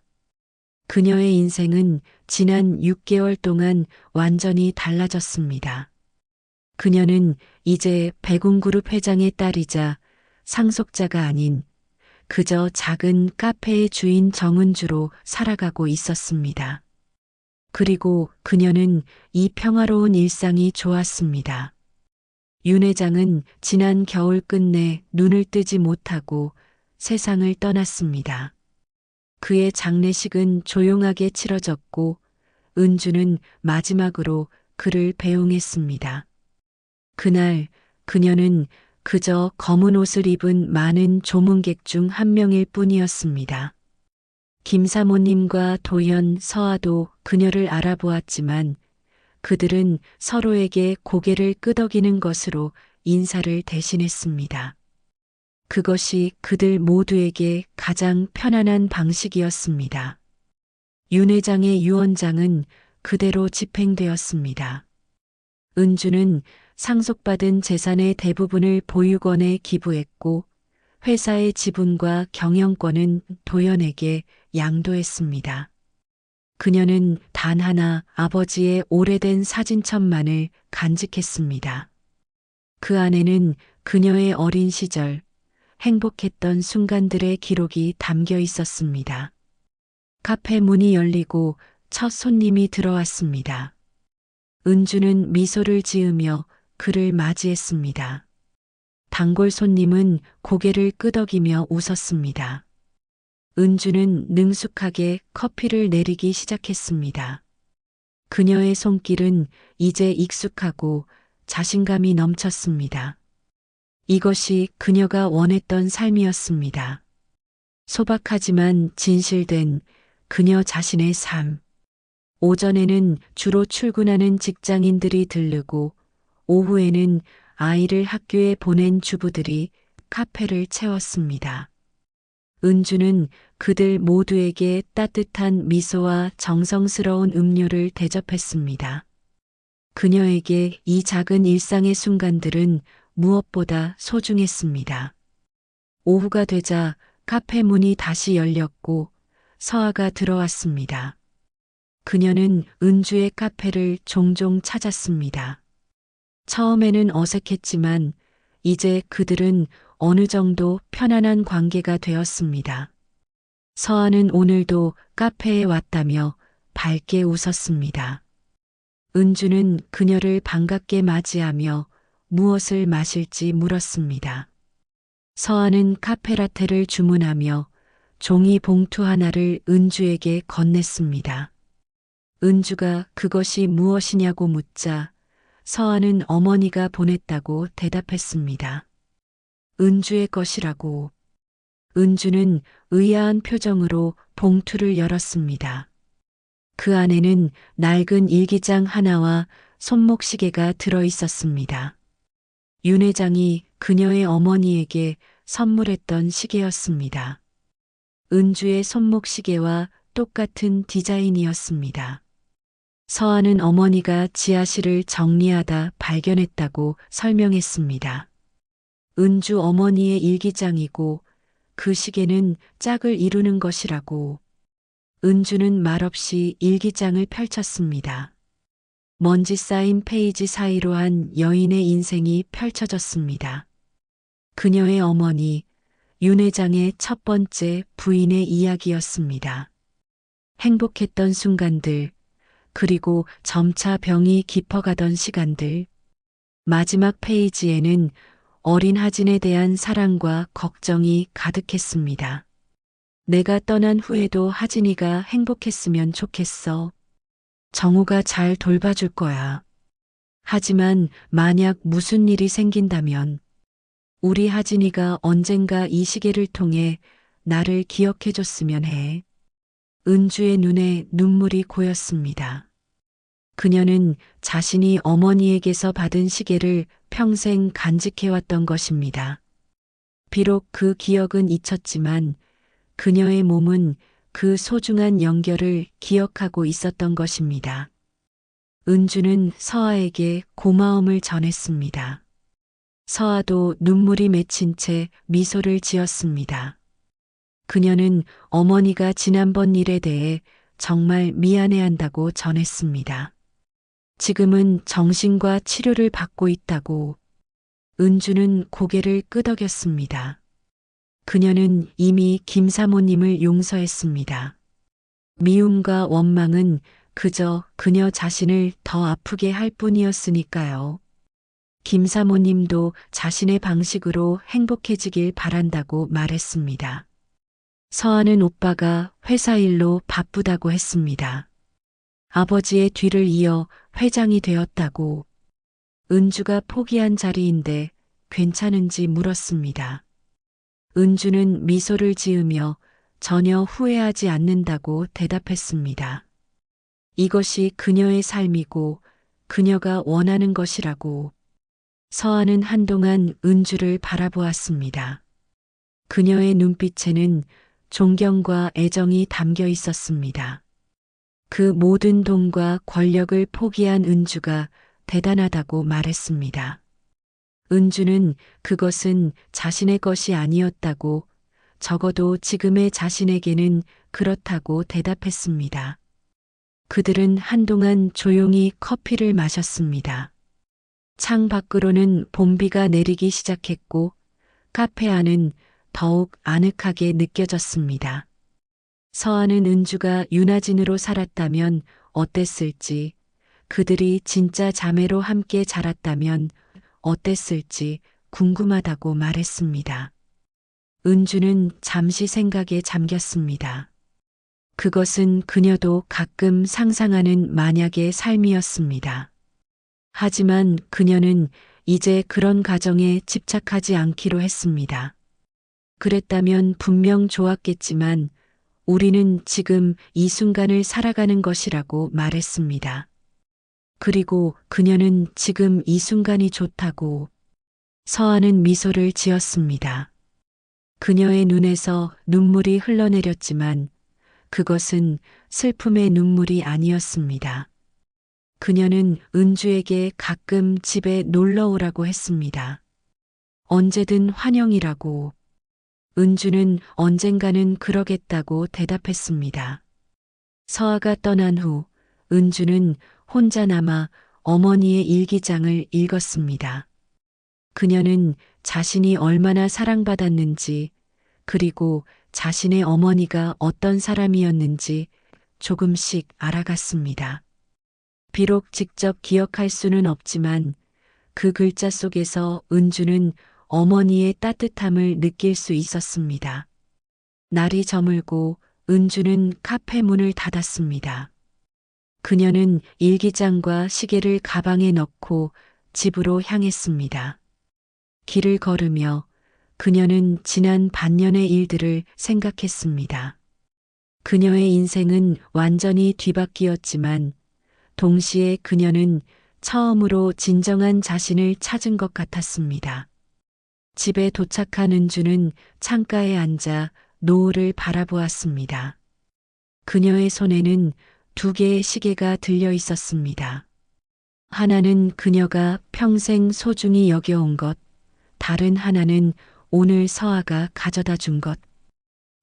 그녀의 인생은 지난 6개월 동안 완전히 달라졌습니다. 그녀는 이제 백운그룹 회장의 딸이자 상속자가 아닌 그저 작은 카페의 주인 정은주로 살아가고 있었습니다. 그리고 그녀는 이 평화로운 일상이 좋았습니다. 윤 회장은 지난 겨울 끝내 눈을 뜨지 못하고 세상을 떠났습니다. 그의 장례식은 조용하게 치러졌고 은주는 마지막으로 그를 배웅했습니다. 그날 그녀는 그저 검은 옷을 입은 많은 조문객 중 한 명일 뿐이었습니다. 김 사모님과 도현, 서아도 그녀를 알아보았지만 그들은 서로에게 고개를 끄덕이는 것으로 인사를 대신했습니다. 그것이 그들 모두에게 가장 편안한 방식이었습니다. 윤 회장의 유언장은 그대로 집행되었습니다. 은주는 상속받은 재산의 대부분을 보육원에 기부했고 회사의 지분과 경영권은 도연에게 양도했습니다. 그녀는 단 하나 아버지의 오래된 사진첩만을 간직했습니다. 그 안에는 그녀의 어린 시절, 행복했던 순간들의 기록이 담겨 있었습니다. 카페 문이 열리고 첫 손님이 들어왔습니다. 은주는 미소를 지으며 그를 맞이했습니다. 단골 손님은 고개를 끄덕이며 웃었습니다. 은주는 능숙하게 커피를 내리기 시작했습니다. 그녀의 손길은 이제 익숙하고 자신감이 넘쳤습니다. 이것이 그녀가 원했던 삶이었습니다. 소박하지만 진실된 그녀 자신의 삶. 오전에는 주로 출근하는 직장인들이 들르고 오후에는 아이를 학교에 보낸 주부들이 카페를 채웠습니다. 은주는 그들 모두에게 따뜻한 미소와 정성스러운 음료를 대접했습니다. 그녀에게 이 작은 일상의 순간들은 무엇보다 소중했습니다. 오후가 되자 카페 문이 다시 열렸고 서아가 들어왔습니다. 그녀는 은주의 카페를 종종 찾았습니다. 처음에는 어색했지만 이제 그들은 어느 정도 편안한 관계가 되었습니다. 서아는 오늘도 카페에 왔다며 밝게 웃었습니다. 은주는 그녀를 반갑게 맞이하며 무엇을 마실지 물었습니다. 서아는 카페라테를 주문하며 종이 봉투 하나를 은주에게 건넸습니다. 은주가 그것이 무엇이냐고 묻자 서아는 어머니가 보냈다고 대답했습니다. 은주의 것이라고. 은주는 의아한 표정으로 봉투를 열었습니다. 그 안에는 낡은 일기장 하나와 손목시계가 들어 있었습니다. 윤 회장이 그녀의 어머니에게 선물했던 시계였습니다. 은주의 손목시계와 똑같은 디자인이었습니다. 서아는 어머니가 지하실을 정리하다 발견했다고 설명했습니다. 은주 어머니의 일기장이고 그 시계는 짝을 이루는 것이라고. 은주는 말없이 일기장을 펼쳤습니다. 먼지 쌓인 페이지 사이로 한 여인의 인생이 펼쳐졌습니다. 그녀의 어머니, 윤 회장의 첫 번째 부인의 이야기였습니다. 행복했던 순간들, 그리고 점차 병이 깊어가던 시간들. 마지막 페이지에는 어린 하진에 대한 사랑과 걱정이 가득했습니다. 내가 떠난 후에도 하진이가 행복했으면 좋겠어. 정우가 잘 돌봐줄 거야. 하지만 만약 무슨 일이 생긴다면 우리 하진이가 언젠가 이 시계를 통해 나를 기억해줬으면 해. 은주의 눈에 눈물이 고였습니다. 그녀는 자신이 어머니에게서 받은 시계를 평생 간직해왔던 것입니다. 비록 그 기억은 잊혔지만 그녀의 몸은 그 소중한 연결을 기억하고 있었던 것입니다. 은주는 서아에게 고마움을 전했습니다. 서아도 눈물이 맺힌 채 미소를 지었습니다. 그녀는 어머니가 지난번 일에 대해 정말 미안해한다고 전했습니다. 지금은 정신과 치료를 받고 있다고. 은주는 고개를 끄덕였습니다. 그녀는 이미 김 사모님을 용서했습니다. 미움과 원망은 그저 그녀 자신을 더 아프게 할 뿐이었으니까요. 김 사모님도 자신의 방식으로 행복해지길 바란다고 말했습니다. 서아는 오빠가 회사 일로 바쁘다고 했습니다. 아버지의 뒤를 이어 회장이 되었다고. 은주가 포기한 자리인데 괜찮은지 물었습니다. 은주는 미소를 지으며 전혀 후회하지 않는다고 대답했습니다. 이것이 그녀의 삶이고 그녀가 원하는 것이라고. 서아는 한동안 은주를 바라보았습니다. 그녀의 눈빛에는 존경과 애정이 담겨 있었습니다. 그 모든 돈과 권력을 포기한 은주가 대단하다고 말했습니다. 은주는 그것은 자신의 것이 아니었다고, 적어도 지금의 자신에게는 그렇다고 대답했습니다. 그들은 한동안 조용히 커피를 마셨습니다. 창 밖으로는 봄비가 내리기 시작했고 카페 안은 더욱 아늑하게 느껴졌습니다. 서아는 은주가 윤하진으로 살았다면 어땠을지, 그들이 진짜 자매로 함께 자랐다면 어땠을지 궁금하다고 말했습니다. 은주는 잠시 생각에 잠겼습니다. 그것은 그녀도 가끔 상상하는 만약의 삶이었습니다. 하지만 그녀는 이제 그런 가정에 집착하지 않기로 했습니다. 그랬다면 분명 좋았겠지만 우리는 지금 이 순간을 살아가는 것이라고 말했습니다. 그리고 그녀는 지금 이 순간이 좋다고 서하는 미소를 지었습니다. 그녀의 눈에서 눈물이 흘러내렸지만 그것은 슬픔의 눈물이 아니었습니다. 그녀는 은주에게 가끔 집에 놀러 오라고 했습니다. 언제든 환영이라고. 은주는 언젠가는 그러겠다고 대답했습니다. 서아가 떠난 후 은주는 혼자 남아 어머니의 일기장을 읽었습니다. 그녀는 자신이 얼마나 사랑받았는지, 그리고 자신의 어머니가 어떤 사람이었는지 조금씩 알아갔습니다. 비록 직접 기억할 수는 없지만 그 글자 속에서 은주는 어머니의 따뜻함을 느낄 수 있었습니다. 날이 저물고 은주는 카페 문을 닫았습니다. 그녀는 일기장과 시계를 가방에 넣고 집으로 향했습니다. 길을 걸으며 그녀는 지난 반년의 일들을 생각했습니다. 그녀의 인생은 완전히 뒤바뀌었지만 동시에 그녀는 처음으로 진정한 자신을 찾은 것 같았습니다. 집에 도착한 은주는 창가에 앉아 노을을 바라보았습니다. 그녀의 손에는 2개의 시계가 들려 있었습니다. 하나는 그녀가 평생 소중히 여겨온 것, 다른 하나는 오늘 서아가 가져다 준 것.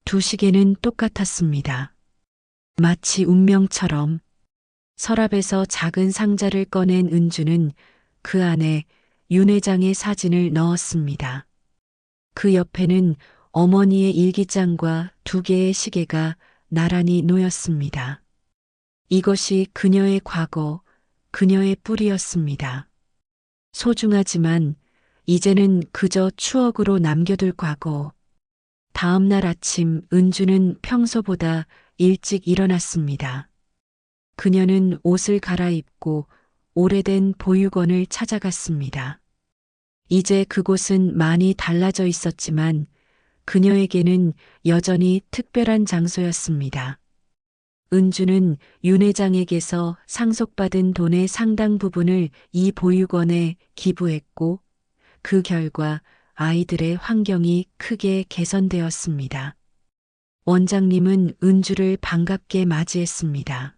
2 시계는 똑같았습니다. 마치 운명처럼. 서랍에서 작은 상자를 꺼낸 은주는 그 안에 윤 회장의 사진을 넣었습니다. 그 옆에는 어머니의 일기장과 2개의 시계가 나란히 놓였습니다. 이것이 그녀의 과거, 그녀의 뿌리였습니다. 소중하지만 이제는 그저 추억으로 남겨둘 과거. 다음 날 아침 은주는 평소보다 일찍 일어났습니다. 그녀는 옷을 갈아입고 오래된 보육원을 찾아갔습니다. 이제 그곳은 많이 달라져 있었지만 그녀에게는 여전히 특별한 장소였습니다. 은주는 윤 회장에게서 상속받은 돈의 상당 부분을 이 보육원에 기부했고 그 결과 아이들의 환경이 크게 개선되었습니다. 원장님은 은주를 반갑게 맞이했습니다.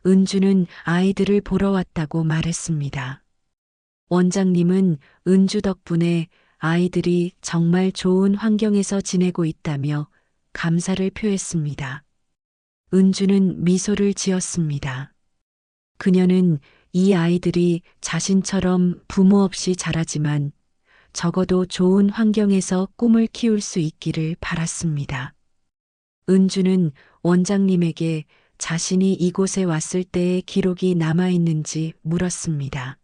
은주는 아이들을 보러 왔다고 말했습니다. 원장님은 은주 덕분에 아이들이 정말 좋은 환경에서 지내고 있다며 감사를 표했습니다. 은주는 미소를 지었습니다. 그녀는 이 아이들이 자신처럼 부모 없이 자라지만 적어도 좋은 환경에서 꿈을 키울 수 있기를 바랐습니다. 은주는 원장님에게 자신이 이곳에 왔을 때의 기록이 남아있는지 물었습니다.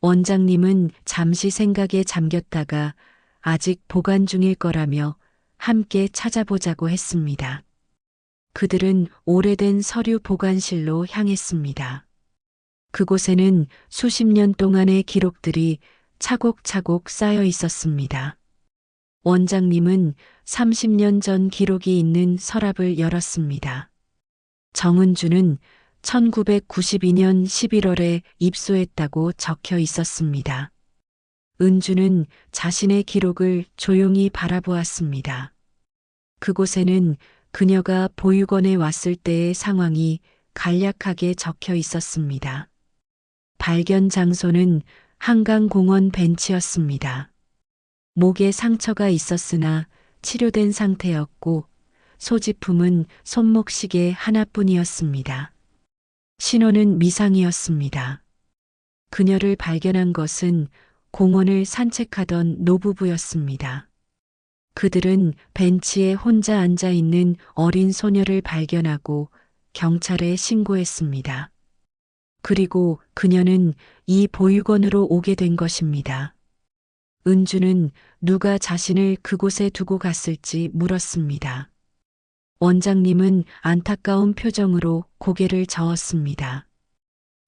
원장님은 잠시 생각에 잠겼다가 아직 보관 중일 거라며 함께 찾아보자고 했습니다. 그들은 오래된 서류 보관실로 향했습니다. 그곳에는 수십 년 동안의 기록들이 차곡차곡 쌓여 있었습니다. 원장님은 30년 전 기록이 있는 서랍을 열었습니다. 정은주는 1992년 11월에 입소했다고 적혀 있었습니다. 은주는 자신의 기록을 조용히 바라보았습니다. 그곳에는 그녀가 보육원에 왔을 때의 상황이 간략하게 적혀 있었습니다. 발견 장소는 한강공원 벤치였습니다. 목에 상처가 있었으나 치료된 상태였고 소지품은 손목시계 하나뿐이었습니다. 신호는 미상이었습니다. 그녀를 발견한 것은 공원을 산책하던 노부부였습니다. 그들은 벤치에 혼자 앉아 있는 어린 소녀를 발견하고 경찰에 신고했습니다. 그리고 그녀는 이 보육원으로 오게 된 것입니다. 은주는 누가 자신을 그곳에 두고 갔을지 물었습니다. 원장님은 안타까운 표정으로 고개를 저었습니다.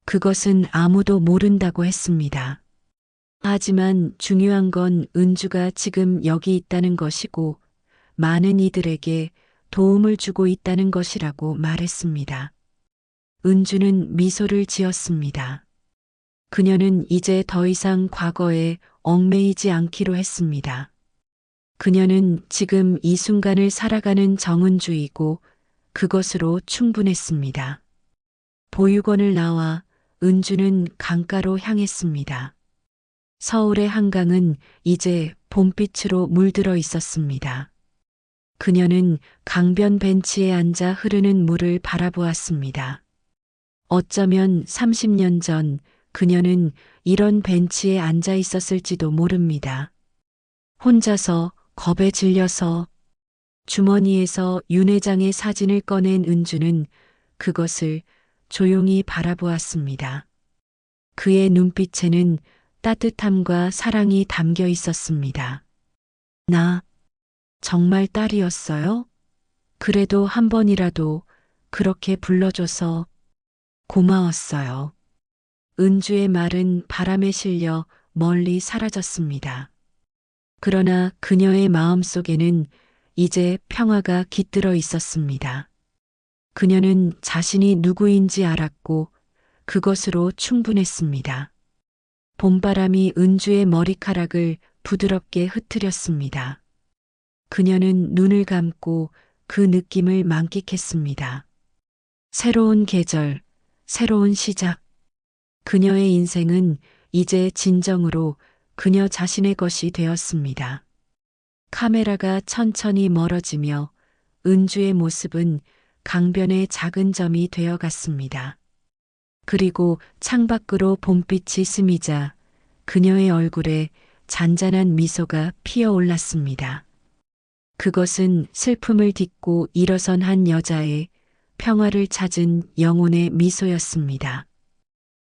그것은 아무도 모른다고 했습니다. 하지만 중요한 건 은주가 지금 여기 있다는 것이고 많은 이들에게 도움을 주고 있다는 것이라고 말했습니다. 은주는 미소를 지었습니다. 그녀는 이제 더 이상 과거에 얽매이지 않기로 했습니다. 그녀는 지금 이 순간을 살아가는 정은주이고 그것으로 충분했습니다. 보육원을 나와 은주는 강가로 향했습니다. 서울의 한강은 이제 봄빛으로 물들어 있었습니다. 그녀는 강변 벤치에 앉아 흐르는 물을 바라보았습니다. 어쩌면 30년 전 그녀는 이런 벤치에 앉아 있었을지도 모릅니다. 혼자서 겁에 질려서 주머니에서 윤 회장의 사진을 꺼낸 은주는 그것을 조용히 바라보았습니다. 그의 눈빛에는 따뜻함과 사랑이 담겨 있었습니다. 나 정말 딸이었어요? 그래도 한 번이라도 그렇게 불러줘서 고마웠어요. 은주의 말은 바람에 실려 멀리 사라졌습니다. 그러나 그녀의 마음속에는 이제 평화가 깃들어 있었습니다. 그녀는 자신이 누구인지 알았고 그것으로 충분했습니다. 봄바람이 은주의 머리카락을 부드럽게 흩트렸습니다. 그녀는 눈을 감고 그 느낌을 만끽했습니다. 새로운 계절, 새로운 시작. 그녀의 인생은 이제 진정으로 그녀 자신의 것이 되었습니다. 카메라가 천천히 멀어지며 은주의 모습은 강변의 작은 점이 되어갔습니다. 그리고 창밖으로 봄빛이 스미자 그녀의 얼굴에 잔잔한 미소가 피어올랐습니다. 그것은 슬픔을 딛고 일어선 한 여자의 평화를 찾은 영혼의 미소였습니다.